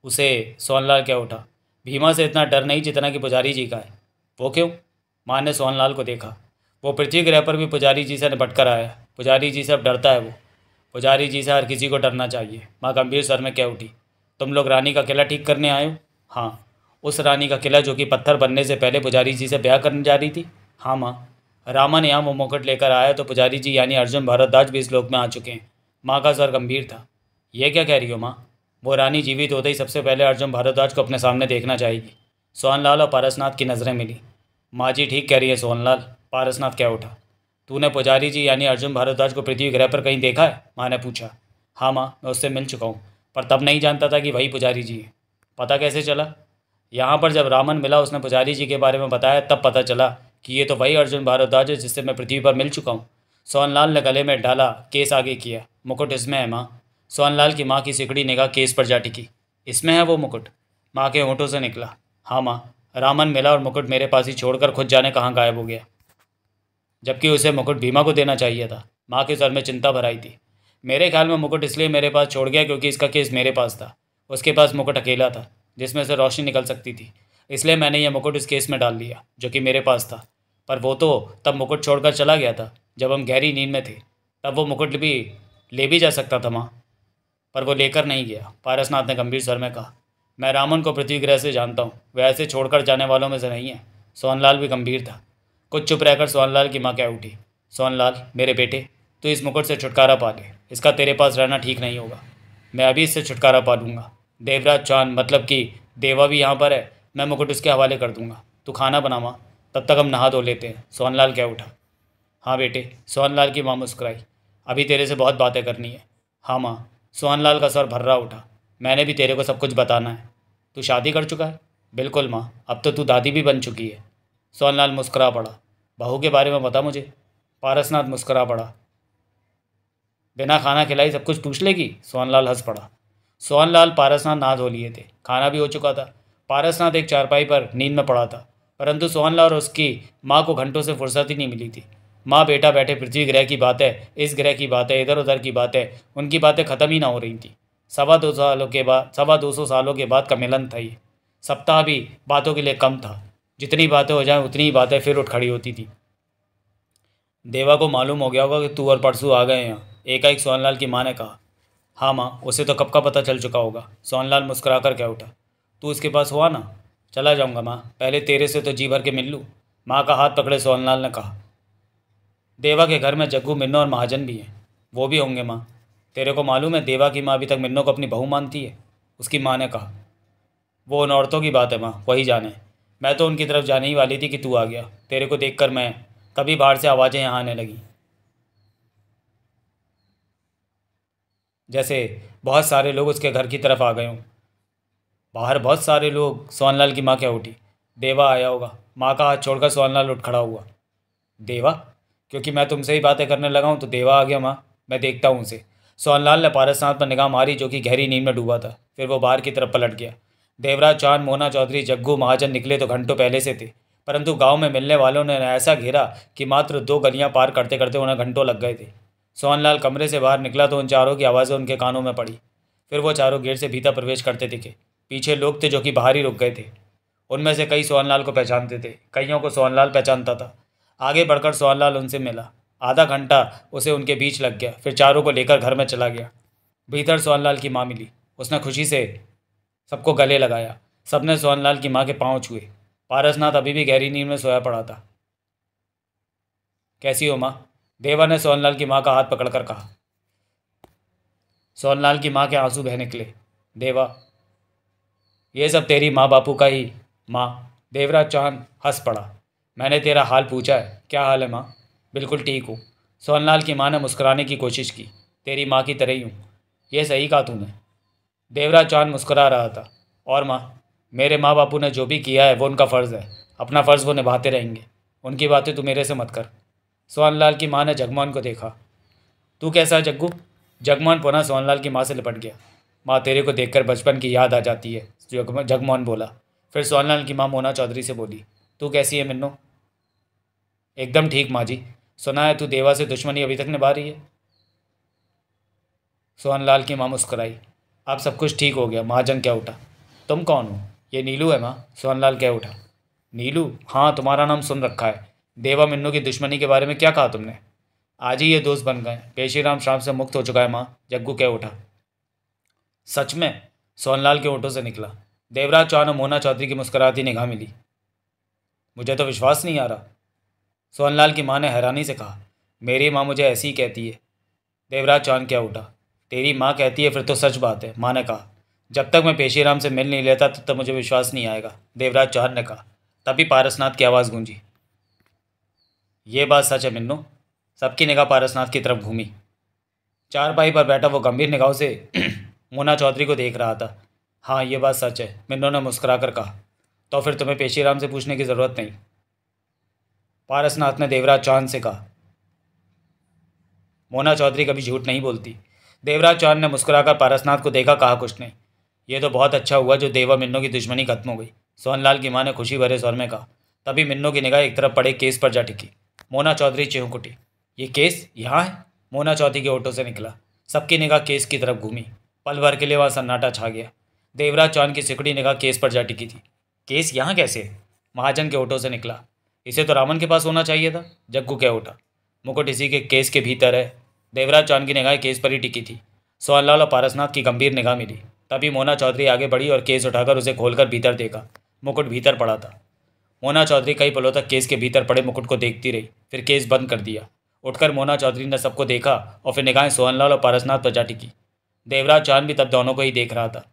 उसे सोहनलाल क्या उठा, भीमा से इतना डर नहीं जितना कि पुजारी जी का है। वो क्यों? माँ ने सोहनलाल को देखा। वो पृथ्वी ग्रह पर भी पुजारी जी से निपट कर आया, पुजारी जी से अब डरता है वो। पुजारी जी से हर किसी को डरना चाहिए, माँ गंभीर स्वर में कह उठी। तुम लोग रानी का किला ठीक करने आए हो? हाँ। उस रानी का किला जो कि पत्थर बनने से पहले पुजारी जी से ब्याह करने जा रही थी? हाँ माँ। रामन यहाँ वो मुकुट लेकर आया तो पुजारी जी यानी अर्जुन भारद्वाज भी इस लोक में आ चुके हैं। माँ का स्वर गंभीर था। यह क्या कह रही हो माँ? वो रानी जीवित होते ही सबसे पहले अर्जुन भारद्वाज को अपने सामने देखना चाहेगी। सोहनलाल और पारसनाथ की नज़रें मिली। माँ जी ठीक कह रही है सोहनलाल, पारसनाथ क्या उठा। तूने पुजारी जी यानी अर्जुन भारद्वाज को पृथ्वी ग्रह पर कहीं देखा है? माँ ने पूछा। हाँ माँ, मैं उससे मिल चुका हूँ, पर तब नहीं जानता था कि वही पुजारी जी है। पता कैसे चला? यहाँ पर जब रामन मिला, उसने पुजारी जी के बारे में बताया, तब पता चला कि ये तो वही अर्जुन भारद्वाज है जिससे मैं पृथ्वी पर मिल चुका हूँ। सोहनलाल ने गले में डाला, केस आगे किया। मुकुट इसमें है माँ। सोहनलाल की माँ की सिकड़ी निगाह केस पर जा टिकी। इसमें है वो मुकुट? माँ के होंठों से निकला। हाँ माँ, रामन मिला और मुकुट मेरे पास ही छोड़कर खुद जाने कहाँ गायब हो गया, जबकि उसे मुकुट भीमा को देना चाहिए था। माँ के सर में चिंता भर आई थी। मेरे ख्याल में मुकुट इसलिए मेरे पास छोड़ गया क्योंकि इसका केस मेरे पास था। उसके पास मुकुट अकेला था जिसमें से रोशनी निकल सकती थी, इसलिए मैंने यह मुकुट इस केस में डाल लिया जो कि मेरे पास था। पर वो तो तब मुकुट छोड़कर चला गया था जब हम गहरी नींद में थे। तब वो मुकुट भी ले भी जा सकता था माँ, पर वो लेकर नहीं गया, पारसनाथ ने गंभीर स्वर में कहा। मैं रामन को पृथ्वी ग्रह से जानता हूँ, वह ऐसे छोड़कर जाने वालों में से नहीं है। सोहनलाल भी गंभीर था। कुछ चुप रहकर सोहनलाल की माँ कह उठी। सोहनलाल मेरे बेटे, तू इस मुकुट से छुटकारा पा ले। इसका तेरे पास रहना ठीक नहीं होगा। मैं अभी इससे छुटकारा पा लूँगा। देवराज चौहान मतलब कि देवा भी यहाँ पर है, मैं मुकुट उसके हवाले कर दूंगा। तू खाना बना माँ, तब तक हम नहा धो लेते हैं। सोहनलाल कह उठा। हाँ बेटे, सोहनलाल की माँ मुस्कुराई। अभी तेरे से बहुत बातें करनी है। हाँ माँ। सोहनलाल का स्वर भर्रा उठा। मैंने भी तेरे को सब कुछ बताना है। तू शादी कर चुका है? बिल्कुल माँ, अब तो तू दादी भी बन चुकी है। सोहनलाल मुस्कुरा पड़ा। बहू के बारे में बता मुझे। पारसनाथ मुस्कुरा पड़ा। बिना खाना खिलाई सब कुछ पूछ लेगी? सोहनलाल हंस पड़ा। सोहनलाल पारसनाथ नहा धो लिए थे, खाना भी हो चुका था। पारसनाथ एक चारपाई पर नींद में पड़ा था, परंतु सोहनलाल और उसकी माँ को घंटों से फुर्सत ही नहीं मिली थी। माँ बेटा बैठे पृथ्वी ग्रह की बातें, इस ग्रह की बातें, इधर उधर की बातें, उनकी बातें ख़त्म ही ना हो रही थी। 250 सालों के बाद का मिलन था ये। सप्ताह भी बातों के लिए कम था। जितनी बातें हो जाएं उतनी ही बातें फिर उठ खड़ी होती थी। देवा को मालूम हो गया होगा कि तू और परसू आ गए यहाँ, एकाएक सोहनलाल की माँ ने कहा। हाँ माँ, उसे तो कब का पता चल चुका होगा। सोहनलाल मुस्कुरा कर क्या उठा। तू उसके पास हुआ ना? चला जाऊँगा माँ, पहले तेरे से तो जी भर के मिल लूँ। माँ का हाथ पकड़े सोहनलाल ने कहा। देवा के घर में जग्गू, मिन्नो और महाजन भी हैं। वो भी होंगे माँ। तेरे को मालूम है देवा की माँ अभी तक मिन्नो को अपनी बहू मानती है? उसकी माँ ने कहा। वो उन औरतों की बात है माँ, वही जाने। मैं तो उनकी तरफ जाने ही वाली थी कि तू आ गया। तेरे को देखकर मैं तभी बाहर से आवाज़ें यहाँ आने लगी, जैसे बहुत सारे लोग उसके घर की तरफ आ गए हों। बाहर बहुत सारे लोग? सोहनलाल की माँ क्या उठी। देवा आया होगा। माँ का हाथ छोड़कर सोहनलाल उठ खड़ा हुआ। देवा? क्योंकि मैं तुमसे ही बातें करने लगा हूँ तो देवा आ गया माँ। मैं देखता हूँ उसे। सोहनलाल ने पारसनाथ पर निगाह मारी जो कि गहरी नींद में डूबा था, फिर वो बाहर की तरफ पलट गया। देवराज चौहान, मोना चौधरी, जग्गू, महाजन निकले तो घंटों पहले से थे, परंतु गांव में मिलने वालों ने ऐसा घेरा कि मात्र 2 गलियां पार करते करते उन्हें घंटों लग गए थे। सोहनलाल कमरे से बाहर निकला तो उन चारों की आवाज़ें उनके कानों में पड़ी। फिर वो चारों गेट से भीतर प्रवेश करते दिखे। पीछे लोग थे जो कि बाहर ही रुक गए थे। उनमें से कई सोहनलाल को पहचानते थे, कईयों को सोहनलाल पहचानता था। आगे बढ़कर सोहनलाल उनसे मिला। आधा घंटा उसे उनके बीच लग गया, फिर चारों को लेकर घर में चला गया। भीतर सोहनलाल की माँ मिली। उसने खुशी से सबको गले लगाया। सबने सोहनलाल की माँ के पाँव छुए। पारसनाथ अभी भी गहरी नींद में सोया पड़ा था। कैसी हो माँ? देवा ने सोहनलाल की माँ का हाथ पकड़कर कहा। सोनलाल की माँ के आंसू बह निकले। देवा, ये सब तेरी माँ बापू का ही। माँ। देवराज चांद हंस पड़ा। मैंने तेरा हाल पूछा है, क्या हाल है माँ? बिल्कुल ठीक हूँ। सोनलाल की माँ ने मुस्कुराने की कोशिश की। तेरी माँ की तरह ही हूँ। ये सही कहा तूने। देवराज चांद मुस्कुरा रहा था। और माँ, मेरे माँ बापू ने जो भी किया है वो उनका फ़र्ज़ है। अपना फ़र्ज़ वो निभाते रहेंगे। उनकी बातें तू मेरे से मत कर। सोनलाल की माँ ने जगमोहन को देखा। तू कैसा है जग्गू? जगमोहन पुनः सोनलाल की माँ से लिपट गया। माँ, तेरे को देखकर बचपन की याद आ जाती है, जगमोहन बोला। फिर सोनलाल की माँ मोना चौधरी से बोली, तू कैसी है मिन्नो? एकदम ठीक माँ जी। सुना है तू देवा से दुश्मनी अभी तक निभा रही है। सोनलाल की माँ मुस्कुराई। अब सब कुछ ठीक हो गया। महाजन क्या उठा। तुम कौन हो? ये नीलू है माँ। सोनलाल क्या उठा। नीलू? हाँ, तुम्हारा नाम सुन रखा है। देवा मिन्नू की दुश्मनी के बारे में क्या कहा तुमने? आज ही ये दोस्त बन गए। पेशीराम शाम से मुक्त हो चुका है माँ। जग्गू क्या उठा। सच में? सोनलाल के होठों से निकला। देवराज चौहान और मोना चौधरी की मुस्कुराती निगाह मिली। मुझे तो विश्वास नहीं आ रहा। सोनलाल की माँ ने हैरानी से कहा। मेरी माँ मुझे ऐसी ही कहती है। देवराज चौहान क्या उठा। तेरी माँ कहती है फिर तो सच बात है, माँ ने कहा। जब तक मैं पेशीराम से मिल नहीं लेता तब तक मुझे विश्वास नहीं आएगा, देवराज चौहान ने कहा। तभी पारसनाथ की आवाज़ गूंजी। ये बात सच है मिन्नू। सबकी निगाह पारसनाथ की तरफ घूमी। चारपाई पर बैठा वो गंभीर निगाहों से मोना चौधरी को देख रहा था। हाँ, ये बात सच है, मिन्नू ने मुस्कुराकर कहा। तो फिर तुम्हें पेशीराम से पूछने की ज़रूरत नहीं, पारसनाथ ने देवराज चौहान से कहा। मोना चौधरी कभी झूठ नहीं बोलती। देवराज चौहान ने मुस्कुराकर पारसनाथ को देखा, कहा कुछ नहीं। ये तो बहुत अच्छा हुआ जो देवा मिन्नू की दुश्मनी खत्म हो गई, सोनलाल की माँ ने खुशी भरे स्वर में कहा। तभी मिन्नू की निगाह एक तरफ पड़े केस पर जा टिकी। मोना चौधरी चिहुक उठी। ये केस यहाँ है? मोना चौधरी के होठों से निकला। सबकी निगाह केस की तरफ घूमी। पल भर के लिए वहाँ सन्नाटा छा गया। देवराज चौहान की सिकुड़ी निगाह केस पर जा टिकी थी। केस यहाँ कैसे? महाजन के होठों से निकला। इसे तो रामन के पास होना चाहिए था। जग्गू कह उठा। मुकुट इसी के केस के भीतर है। देवराज चौहान की निगाह केस पर ही टिकी थी। सोनलाल और पारसनाथ की गंभीर निगाह मिली। तभी मोना चौधरी आगे बढ़ी और केस उठाकर उसे खोलकर भीतर देखा। मुकुट भीतर पड़ा था। मोना चौधरी कई पलों तक केस के भीतर पड़े मुकुट को देखती रही, फिर केस बंद कर दिया। उठकर मोना चौधरी ने सबको देखा और फिर निगाहें सोनलाल और पारसनाथ पर जा टिकी। देवराज चौहान भी तब दोनों को ही देख रहा था।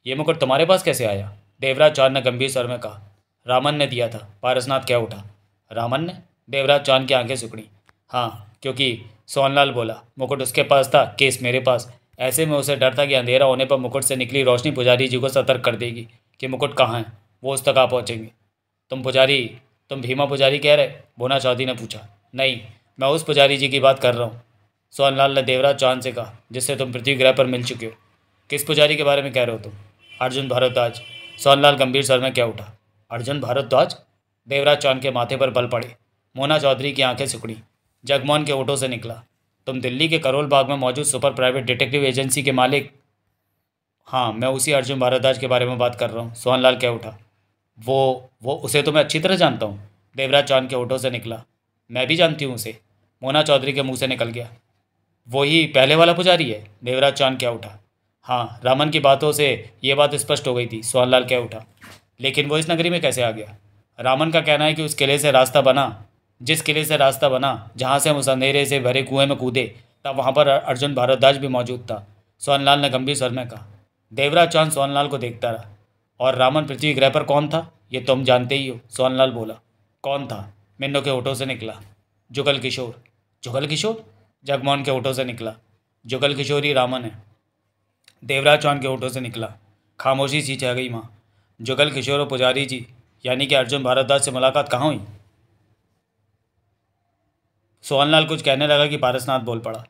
ये मुकुट तुम्हारे पास कैसे आया? देवराज चौहान ने गंभीर स्वर में कहा। रामन ने दिया था। पारसनाथ क्या उठा। रामन ने? देवराज चौहान की आंखें सिकुड़ी। हाँ, क्योंकि सोनलाल बोला मुकुट उसके पास था, केस मेरे पास। ऐसे में उसे डर था कि अंधेरा होने पर मुकुट से निकली रोशनी पुजारी जी को सतर्क कर देगी कि मुकुट कहाँ है, वो उस तक आ पहुँचेंगे। तुम भीमा पुजारी कह रहे? मोना चौधरी ने पूछा। नहीं, मैं उस पुजारी जी की बात कर रहा हूँ, सोनलाल ने देवराज चौहान से कहा, जिससे तुम पृथ्वी ग्रह पर मिल चुके हो। किस पुजारी के बारे में कह रहे हो तुम? अर्जुन भारद्वाज। सोनलाल गंभीर स्वर में क्या उठा। अर्जुन भारद्वाज? देवराज चौहान के माथे पर बल पड़े। मोना चौधरी की आंखें सिकुड़ी। जगमोहन के होठों से निकला। तुम दिल्ली के करोल बाग में मौजूद सुपर प्राइवेट डिटेक्टिव एजेंसी के मालिक? हाँ, मैं उसी अर्जुन भारद्वाज के बारे में बात कर रहा हूँ। सोनलाल क्या उठा। वो उसे तो मैं अच्छी तरह जानता हूँ। देवराज चौहान के होठों से निकला। मैं भी जानती हूँ उसे। मोना चौधरी के मुंह से निकल गया। वो ही पहले वाला पुजारी है। देवराज चौहान क्या उठा। हाँ, रामन की बातों से ये बात स्पष्ट हो गई थी। सोनलाल क्या उठा। लेकिन वो इस नगरी में कैसे आ गया? रामन का कहना है कि उस किले से रास्ता बना, जिस किले से रास्ता बना जहाँ से हम उस अंधेरे से भरे कुएं में कूदे, तब वहाँ पर अर्जुन भारद्वाज भी मौजूद था। सोनलाल ने गंभीर स्वर में कहा। देवराज चौहान सोनलाल को देखता रहा। और रामन पृथ्वी ग्रह पर कौन था, ये तुम जानते ही हो। सोनलाल बोला। कौन था? मिन्नू के होठों से निकला। जुगल किशोर। जुगल किशोर? जगमोहन के होठों से निकला। जुगल किशोर ही रामन है। देवराज चौहान के होठों से निकला। खामोशी सी छा गई माँ। जुगल किशोर और पुजारी जी यानी कि अर्जुन भारद्वाज से मुलाकात कहाँ हुई? सोहनलाल कुछ कहने लगा कि पारसनाथ बोल पड़ा।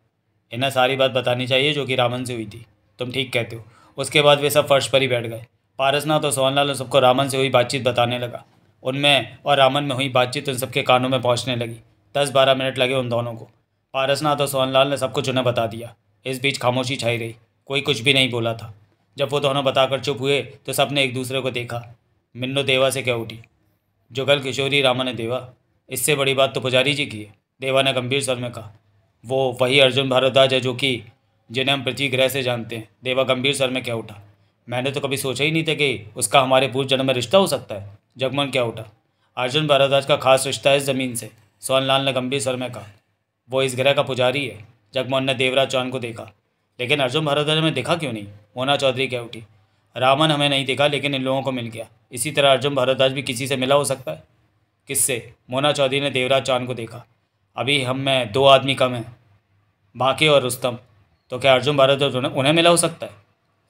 इन्हें सारी बात बतानी चाहिए जो कि रामन से हुई थी। तुम ठीक कहते हो। उसके बाद वे सब फर्श पर ही बैठ गए। पारसनाथ और सोहनलाल सबको रामन से हुई बातचीत बताने लगा। उनमें और रामन में हुई बातचीत उन सबके कानों में पहुंचने लगी। 10-12 मिनट लगे उन दोनों को। पारसनाथ और सोहनलाल ने सब कुछ उन्हें बता दिया। इस बीच खामोशी छाई रही। कोई कुछ भी नहीं बोला था। जब वो दोनों बताकर चुप हुए तो सबने एक दूसरे को देखा। मिन्नू देवा से क्या उठी। जुगल किशोरी रामन ने देवा, इससे बड़ी बात तो पुजारी जी की है। देवा ने गंभीर स्वर में कहा। वो वही अर्जुन भारद्वाज है जो कि जिन्हें हम पृथ्वी ग्रह से जानते हैं। देवा गंभीर स्वर में क्या उठा। मैंने तो कभी सोचा ही नहीं था कि उसका हमारे पूर्व जन्म में रिश्ता हो सकता है। जगमोहन क्या उठा। अर्जुन भारद्वाज का खास रिश्ता है इस ज़मीन से। सोहनलाल ने गंभीर स्वर में कहा। वो इस ग्रह का पुजारी है। जगमोहन ने देवराज चौहान को देखा। लेकिन अर्जुन भारद्वाज हमें दिखा क्यों नहीं? मोना चौधरी कह उठी। रामन हमें नहीं दिखा, लेकिन इन लोगों को मिल गया। इसी तरह अर्जुन भारद्वाज भी किसी से मिला हो सकता है। किससे? मोना चौधरी ने देवराज चांद को देखा। अभी हम में 2 आदमी कम हैं, बाकी और रुस्तम। तो क्या अर्जुन भारद्वाज उन्हें मिला हो सकता है?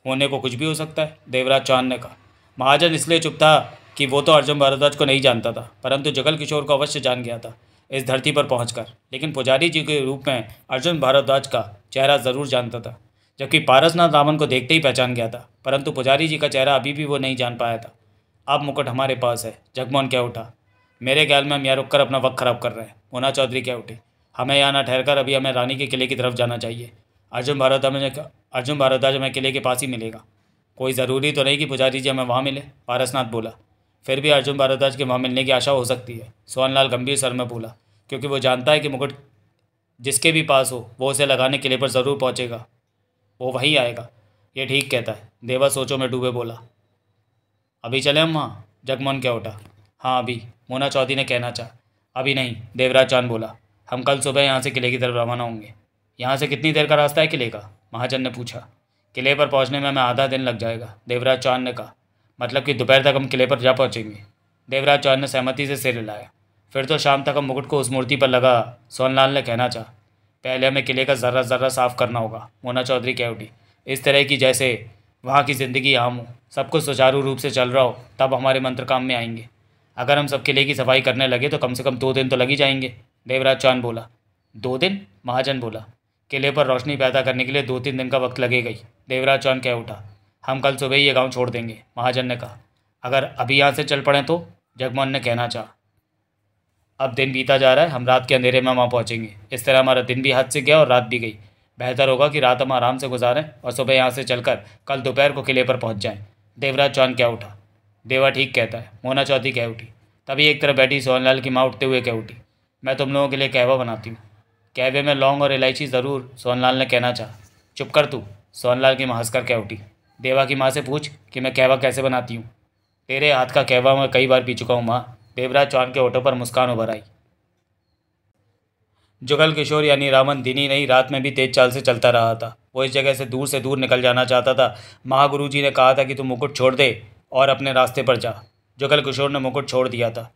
होने को कुछ भी हो सकता है, देवराज चांद ने कहा। महाजन इसलिए चुप था कि वो तो अर्जुन भारद्वाज को नहीं जानता था, परंतु जगल किशोर को अवश्य जान गया था इस धरती पर पहुंचकर। लेकिन पुजारी जी के रूप में अर्जुन भारद्वाज का चेहरा ज़रूर जानता था, जबकि पारसनाथ रावण को देखते ही पहचान गया था, परंतु पुजारी जी का चेहरा अभी भी वो नहीं जान पाया था। अब मुकुट हमारे पास है, जगमोहन कह उठा। मेरे ख्याल में हम यहाँ रुक कर अपना वक्त खराब कर रहे हैं, मोना चौधरी कह उठी। हमें यहाँ ना ठहरकर अभी हमें रानी के किले की तरफ जाना चाहिए। अर्जुन भारद्वाज हमें किले के पास ही मिलेगा। कोई ज़रूरी तो नहीं कि पुजारी जी हमें वहाँ मिले, पारसनाथ बोला। फिर भी अर्जुन भारद्वाज के वहाँ मिलने की आशा हो सकती है, सोहनलाल गंभीर स्वर में बोला, क्योंकि वो जानता है कि मुकुट जिसके भी पास हो वो उसे लगाने किले पर ज़रूर पहुँचेगा, वो वहीं आएगा। ये ठीक कहता है, देवा सोचों में डूबे बोला। अभी चले हम वहाँ? जगमोहन कह उठा। हाँ अभी, मोना चौधरी ने कहना चाहा। अभी नहीं, देवराज चांद बोला। हम कल सुबह यहाँ से किले की तरफ रवाना होंगे। यहाँ से कितनी देर का रास्ता है किले का? महाजन ने पूछा। किले पर पहुँचने में हमें आधा दिन लग जाएगा, देवराज चांद ने कहा। मतलब कि दोपहर तक हम किले पर जा पहुँचेंगे? देवराज चांद ने सहमति से सिर हिलाया। फिर तो शाम तक हम मुकुट को उस मूर्ति पर लगा, सोनलाल ने कहना चाहा। पहले हमें किले का ज़र्रा ज़र्रा साफ़ करना होगा, मोना चौधरी कह उठी। इस तरह की जैसे वहाँ की ज़िंदगी आम हो, सब कुछ सुचारू रूप से चल रहा हो, तब हमारे मंत्र काम में आएंगे। अगर हम सब किले की सफाई करने लगे तो कम से कम 2 दिन तो लग ही जाएंगे, देवराज चांद बोला। 2 दिन? महाजन बोला। किले पर रोशनी पैदा करने के लिए 2-3 दिन का वक्त लगेगा ही, देवराज चांद कह उठा। हम कल सुबह ही ये गांव छोड़ देंगे, महाजन ने कहा। अगर अभी यहाँ से चल पड़े तो? जगमोहन ने कहना चाहा। अब दिन बीता जा रहा है, हम रात के अंधेरे में वहाँ पहुँचेंगे। इस तरह हमारा दिन भी हाथ से गया और रात भी गई। बेहतर होगा कि रात हम आराम से गुजारें और सुबह यहाँ से चलकर कल दोपहर को किले पर पहुँच जाएं, देवराज चांद कह उठा। देवा ठीक कहता है, मोना चौधरी कह उठी। तभी एक तरफ बैठी सोहनलाल की माँ उठते हुए कह उठी। मैं तुम लोगों के लिए कहवा बनाती हूँ। कहवे में लौंग और इलायची ज़रूर, सोहनलाल ने कहना चाहा। चुप कर तू, सोहनलाल की माँ हंसकर कह उठी। देवा की माँ से पूछ कि मैं कहवा कैसे बनाती हूँ। तेरे हाथ का कहवा मैं कई बार पी चुका हूँ माँ, देवराज चांद के होठों पर मुस्कान उभर आई। जुगल किशोर यानी रामन दिन ही नहीं रात में भी तेज चाल से चलता रहा था। वो इस जगह से दूर निकल जाना चाहता था। महागुरु जी ने कहा था कि तुम मुकुट छोड़ दे और अपने रास्ते पर जा। जुगल किशोर ने मुकुट छोड़ दिया था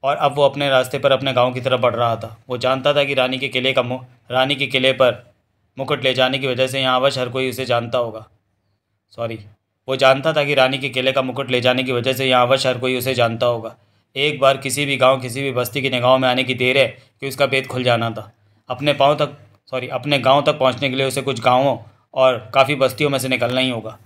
और अब वो अपने रास्ते पर अपने गांव की तरफ बढ़ रहा था। वो जानता था कि रानी के किले पर मुकुट ले जाने की वजह से यहाँ अवश्य हर कोई उसे जानता होगा। वो जानता था कि रानी के किले का मुकुट ले जाने की वजह से यहाँ अवश्य हर कोई उसे जानता होगा। एक बार किसी भी बस्ती की निगाहों में आने की देर है कि उसका भेद खुल जाना था। अपने गांव तक पहुंचने के लिए उसे कुछ गांवों और काफ़ी बस्तियों में से निकलना ही होगा।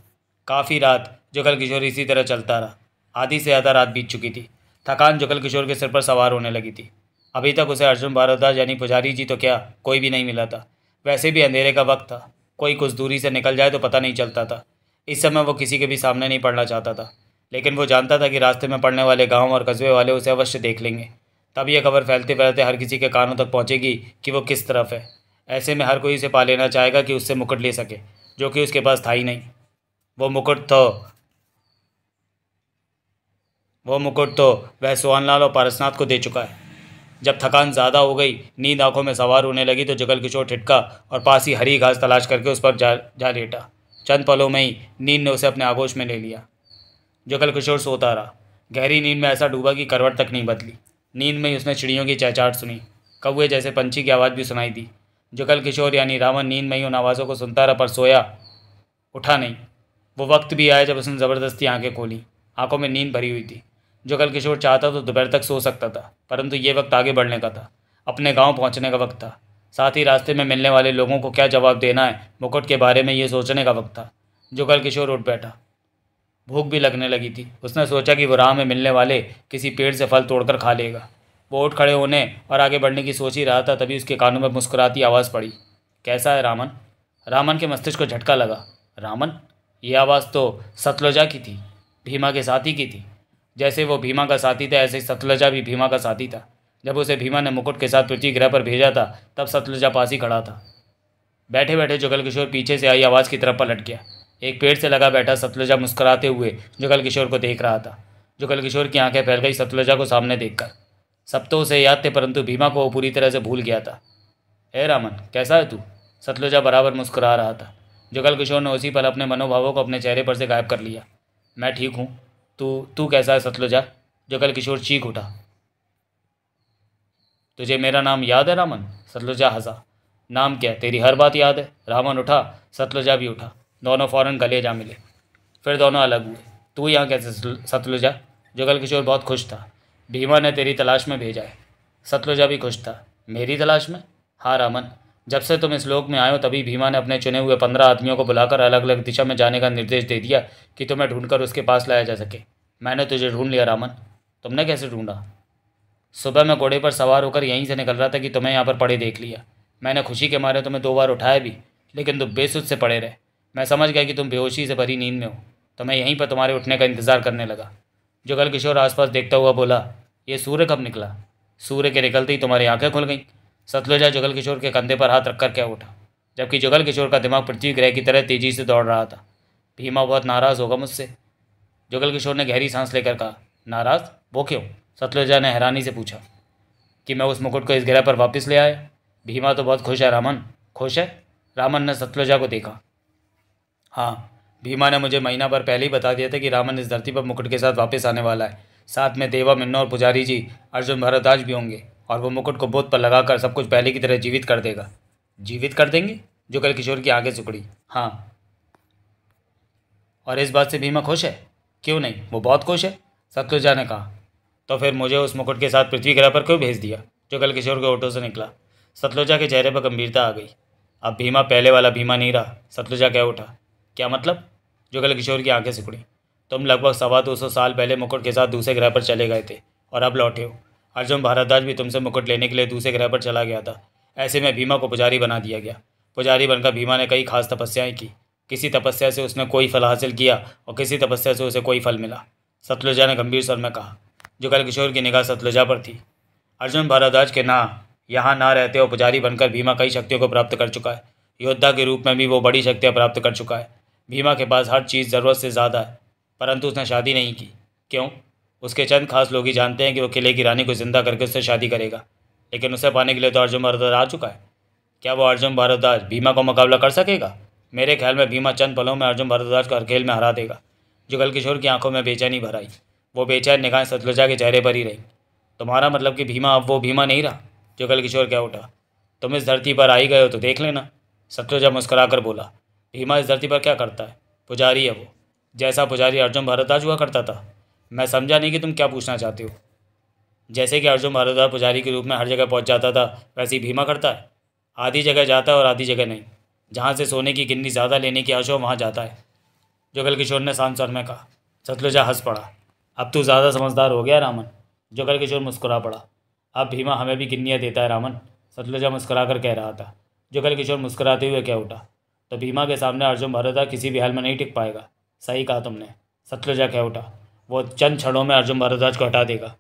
काफ़ी रात जुगल किशोर इसी तरह चलता रहा। आधी से ज़्यादा रात बीत चुकी थी। थकान जुगल किशोर के सिर पर सवार होने लगी थी। अभी तक उसे अर्जुन भारद्वाज यानी पुजारी जी तो क्या कोई भी नहीं मिला था। वैसे भी अंधेरे का वक्त था, कोई कुछ दूरी से निकल जाए तो पता नहीं चलता था। इस समय वो किसी के भी सामने नहीं पड़ना चाहता था, लेकिन वो जानता था कि रास्ते में पड़ने वाले गांव और कस्बे वाले उसे अवश्य देख लेंगे। तब यह खबर फैलते फैलते हर किसी के कानों तक पहुंचेगी कि वो किस तरफ है। ऐसे में हर कोई उसे पा लेना चाहेगा कि उससे मुकुट ले सके, जो कि उसके पास था ही नहीं। वो मुकुट तो वह सोहनलाल और पारसनाथ को दे चुका है। जब थकान ज़्यादा हो गई, नींद आंखों में सवार होने लगी, तो जुगल किशोर ठिठका और पास ही हरी घास तलाश करके उस पर जा लेटा। चंद पलों में ही नींद ने उसे अपने आगोश में ले लिया। जुगल किशोर सोता रहा, गहरी नींद में ऐसा डूबा कि करवट तक नहीं बदली। नींद में ही उसने चिड़ियों की चहचहाट सुनी, कौवे जैसे पंछी की आवाज़ भी सुनाई दी। जुगल किशोर यानी रावण नींद में ही उन आवाज़ों को सुनता रहा, पर सोया उठा नहीं। वो वक्त भी आया जब उसने ज़बरदस्ती आंखें खोली। आंखों में नींद भरी हुई थी। जुगल किशोर चाहता तो दोपहर तक सो सकता था, परंतु ये वक्त आगे बढ़ने का था, अपने गांव पहुंचने का वक्त था। साथ ही रास्ते में मिलने वाले लोगों को क्या जवाब देना है, मुकुट के बारे में ये सोचने का वक्त था। जुगल किशोर उठ बैठा। भूख भी लगने लगी थी। उसने सोचा कि वो राह में मिलने वाले किसी पेड़ से फल तोड़कर खा लेगा। वो उठ खड़े होने और आगे बढ़ने की सोच ही रहा था, तभी उसके कानों में मुस्कुराती आवाज़ पड़ी। कैसा है रामन? रामन के मस्तिष्क को झटका लगा। रामन? ये आवाज़ तो सतलजा की थी, भीमा के साथी की थी। जैसे वो भीमा का साथी था, ऐसे सतलजा भी भीमा का साथी था। जब उसे भीमा ने मुकुट के साथ पृथ्वी ग्रह पर भेजा था, तब सतलजा पास ही खड़ा था। बैठे बैठे जुगल किशोर पीछे से आई आवाज़ की तरफ पलट गया। एक पेड़ से लगा बैठा सतलजा मुस्कुराते हुए जुगल किशोर को देख रहा था। जुगल किशोर की आंखें फैल गई सतलजा को सामने देखकर। सब तो उसे याद थे, परंतु भीमा को वो पूरी तरह से भूल गया था। ए रामन, कैसा है तू? सतलजा बराबर मुस्कुरा रहा था। जुगल किशोर ने उसी पल अपने मनोभावों को अपने चेहरे पर से गायब कर लिया। मैं ठीक हूँ, तू तू कैसा है सतलुजा? जुगल किशोर चीख उठा। तुझे मेरा नाम याद है रामन? सतलुजा हंसा। नाम क्या, तेरी हर बात याद है। रामन उठा, सतलुजा भी उठा। दोनों फौरन गले जा मिले। फिर दोनों अलग हुए। तू यहाँ कैसे सतलुजा? जुगल किशोर बहुत खुश था। भीमा ने तेरी तलाश में भेजा है। सतलुजा भी खुश था। मेरी तलाश में? हाँ रामन, जब से तुम इस लोक में आए हो तभी भीमा ने अपने चुने हुए 15 आदमियों को बुलाकर अलग अलग दिशा में जाने का निर्देश दे दिया कि तुम्हें ढूंढकर उसके पास लाया जा सके। मैंने तुझे ढूंढ लिया रामन। तुमने कैसे ढूंढा? सुबह मैं घोड़े पर सवार होकर यहीं से निकल रहा था कि तुम्हें यहाँ पर पड़े देख लिया। मैंने खुशी के मारे तुम्हें 2 बार उठाया भी, लेकिन तुम बेसुध से पड़े रहे। मैं समझ गया कि तुम बेहोशी से भरी नींद में हो, तो मैं यहीं पर तुम्हारे उठने का इंतजार करने लगा। जुगल किशोर आसपास देखता हुआ बोला, ये सूर्य कब निकला? सूर्य के निकलते ही तुम्हारी आंखें खुल गईं। सतलुजा जुगल किशोर के कंधे पर हाथ रखकर क्या उठा, जबकि जुगल किशोर का दिमाग पृथ्वी ग्रह की तरह तेजी से दौड़ रहा था। भीमा बहुत नाराज़ होगा मुझसे। जुगल किशोर ने गहरी सांस लेकर कहा। नाराज़? वो क्यों? सतलुजा ने हैरानी से पूछा। कि मैं उस मुकुट को इस ग्रह पर वापस ले आया। भीमा तो बहुत खुश है रामन। खुश है? रामन ने सतलुजा को देखा। हाँ, भीमा ने मुझे महीना भर पहले ही बता दिया था कि रामन इस धरती पर मुकुट के साथ वापस आने वाला है। साथ में देवा, मिन्नो और पुजारी जी अर्जुन भारद्वाज भी होंगे, और वो मुकुट को बोध पर लगाकर सब कुछ पहले की तरह जीवित कर देगा। जीवित कर देंगे? जुगल किशोर की आंखें सिकुड़ी। हाँ। और इस बात से भीमा खुश है? क्यों नहीं, वो बहुत खुश है, सतलुजा ने कहा। तो फिर मुझे उस मुकुट के साथ पृथ्वी ग्रह पर क्यों भेज दिया? जुगल किशोर के होठों से निकला। सतलुजा के चेहरे पर गंभीरता आ गई। अब भीमा पहले वाला भीमा नहीं रहा। सतलुजा कह उठा। क्या मतलब? जुगल किशोर की आंखें सिकुड़ी। तुम लगभग 250 साल पहले मुकुट के साथ दूसरे ग्रह पर चले गए थे और अब लौटे हो। अर्जुन भारद्वाज भी तुमसे मुकुट लेने के लिए दूसरे ग्रह पर चला गया था। ऐसे में भीमा को पुजारी बना दिया गया। पुजारी बनकर भीमा ने कई खास तपस्याएं की। किसी तपस्या से उसने कोई फल हासिल किया और किसी तपस्या से उसे कोई फल मिला। सतलुजा ने गंभीर स्वर में कहा। जुगल किशोर की निगाह सतलुजा पर थी। अर्जुन भारद्वाज के यहाँ ना रहते और पुजारी बनकर भीमा कई शक्तियों को प्राप्त कर चुका है। योद्धा के रूप में भी वो बड़ी शक्तियाँ प्राप्त कर चुका है। भीमा के पास हर चीज़ ज़रूरत से ज़्यादा है, परंतु उसने शादी नहीं की। क्यों? उसके चंद खास लोग ही जानते हैं कि वो किले की रानी को जिंदा करके उससे शादी करेगा, लेकिन उसे पाने के लिए तो अर्जुन भारद्वाज आ चुका है। क्या वो अर्जुन भारद्वाज भीमा को मुकाबला कर सकेगा? मेरे ख्याल में भीमा चंद पलों में अर्जुन भारद्वाज को हर खेल में हरा देगा। जुगल किशोर की आंखों में बेचैनी भर आई। वो बेचैन निगाहें सतलुजा के चेहरे पर ही रही। तुम्हारा मतलब कि भीमा अब वो भीमा नहीं रहा? जुगल किशोर क्या उठा। तुम इस धरती पर आ ही गए हो तो देख लेना। सतलुजा मुस्कुराकर बोला। भीमा इस धरती पर क्या करता है? पुजारी है वो, जैसा पुजारी अर्जुन भारद्वाज हुआ करता था। मैं समझा नहीं कि तुम क्या पूछना चाहते हो। जैसे कि अर्जुन भारद्वाज पुजारी के रूप में हर जगह पहुंच जाता था, वैसे ही भीमा करता है। आधी जगह जाता है और आधी जगह नहीं। जहाँ से सोने की गिन्नी ज़्यादा लेने की आशा हो वहाँ जाता है। जुगल किशोर ने शांत स्वर में कहा। सतलुजा हंस पड़ा। अब तू ज़्यादा समझदार हो गया रामन। जुगल किशोर मुस्कुरा पड़ा। अब भीमा हमें भी गिन्नियाँ देता है रामन, सतलुजा मुस्कुरा कर कह रहा था। जुगल किशोर मुस्कुराते हुए क्या उठा। तो भीमा के सामने अर्जुन भारद्वाज किसी भी हाल में नहीं टिक पाएगा। सही कहा तुमने, सतलुजा कह उठा। वो चंद क्षणों में अर्जुन भारद्वाज को हटा देगा।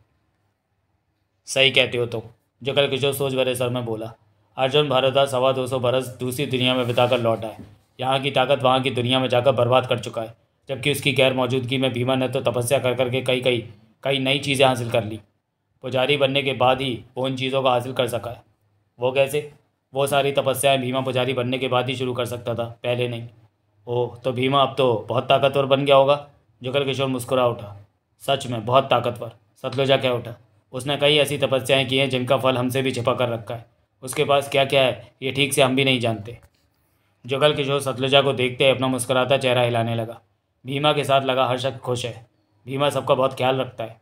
सही कहते हो तो, जुगल किशोर सोच भरे सर में बोला। अर्जुन भारद्वाज 225 बरस दूसरी दुनिया में बिताकर लौटा है। यहाँ की ताकत वहाँ की दुनिया में जाकर बर्बाद कर चुका है, जबकि उसकी गैर मौजूदगी में भीमा ने तो तपस्या कर करके कई नई चीज़ें हासिल कर ली। पुजारी बनने के बाद ही वो उन चीज़ों को हासिल कर सका है। वो कैसे? वो सारी तपस्याएं भीमा पुजारी बनने के बाद ही शुरू कर सकता था, पहले नहीं। ओह, तो भीमा अब तो बहुत ताकतवर बन गया होगा। जुगल किशोर मुस्कुरा उठा। सच में बहुत ताकतवर, सतलुजा कह उठा। उसने कई ऐसी तपस्याएं की हैं जिनका फल हमसे भी छिपा कर रखा है। उसके पास क्या क्या है ये ठीक से हम भी नहीं जानते। जुगल किशोर सतलुजा को देखते अपना मुस्कुराता चेहरा हिलाने लगा। भीमा के साथ लगा हर शख्स खुश है। भीमा सबका बहुत ख्याल रखता है।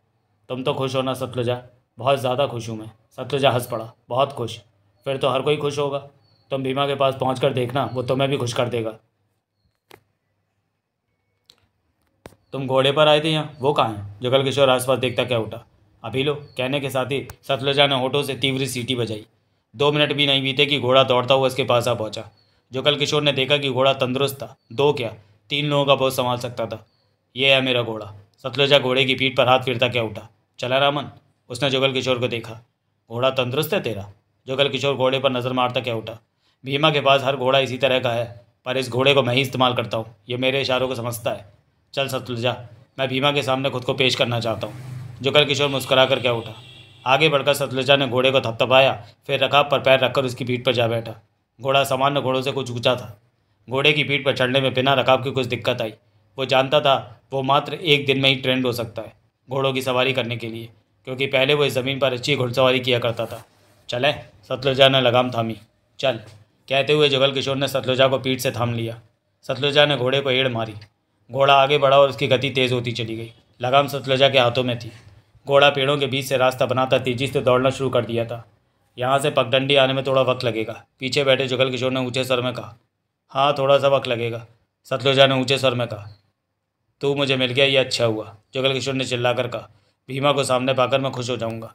तुम तो खुश हो ना सतलुजा? बहुत ज़्यादा खुश हूँ मैं, सतलुजा हंस पड़ा। बहुत खुश? फिर तो हर कोई खुश होगा। तुम भीमा के पास पहुँच कर देखना, वो तुम्हें भी खुश कर देगा। तुम घोड़े पर आए थे यहाँ, वो कहाँ है? जुगल किशोर आसपास देखता क्या उठा। अभी लो, कहने के साथ ही सतलुजा ने होठों से तीव्र सीटी बजाई। 2 मिनट भी नहीं बीते कि घोड़ा दौड़ता हुआ उसके पास आ पहुंचा। जुगल किशोर ने देखा कि घोड़ा तंदुरुस्त था। 2 क्या 3 लोगों का बोझ संभाल सकता था। ये है मेरा घोड़ा। सतलुजा घोड़े की पीठ पर हाथ फिरता क्या उठा। चला रामन? उसने जुगल किशोर को देखा। घोड़ा तंदुरुस्त है तेरा? जुगल किशोर घोड़े पर नज़र मारता क्या उठा। भीमा के पास हर घोड़ा इसी तरह का है, पर इस घोड़े को मैं ही इस्तेमाल करता हूँ। ये मेरे इशारों को समझता है। चल सतलुजा, मैं भीमा के सामने खुद को पेश करना चाहता हूँ। जुगल किशोर मुस्कुरा कर क्या उठा। आगे बढ़कर सतलुजा ने घोड़े को थपथपाया, फिर रकाब पर पैर रखकर उसकी पीठ पर जा बैठा। घोड़ा सामान्य घोड़ों से कुछ ऊंचा था। घोड़े की पीठ पर चढ़ने में बिना रकाब की कुछ दिक्कत आई। वो जानता था वो मात्र एक दिन में ही ट्रेंड हो सकता है घोड़ों की सवारी करने के लिए, क्योंकि पहले वो इस ज़मीन पर अच्छी घुड़सवारी किया करता था। चले, सतलुजा ने लगाम थामी। चल, कहते हुए जुगल किशोर ने सतलुजा को पीठ से थाम लिया। सतलुजा ने घोड़े को एड़ मारी। घोड़ा आगे बढ़ा और उसकी गति तेज़ होती चली गई। लगाम सतलुजा के हाथों में थी। घोड़ा पेड़ों के बीच से रास्ता बनाता तेजी से दौड़ना शुरू कर दिया था। यहाँ से पगडंडी आने में थोड़ा वक्त लगेगा, पीछे बैठे जुगल किशोर ने ऊँचे स्वर में कहा। हाँ, थोड़ा सा वक्त लगेगा, सतलुजा ने ऊँचे स्वर में कहा। तू मुझे मिल गया, ये अच्छा हुआ, जुगल किशोर ने चिल्लाकर कहा। भीमा को सामने पाकर मैं खुश हो जाऊँगा।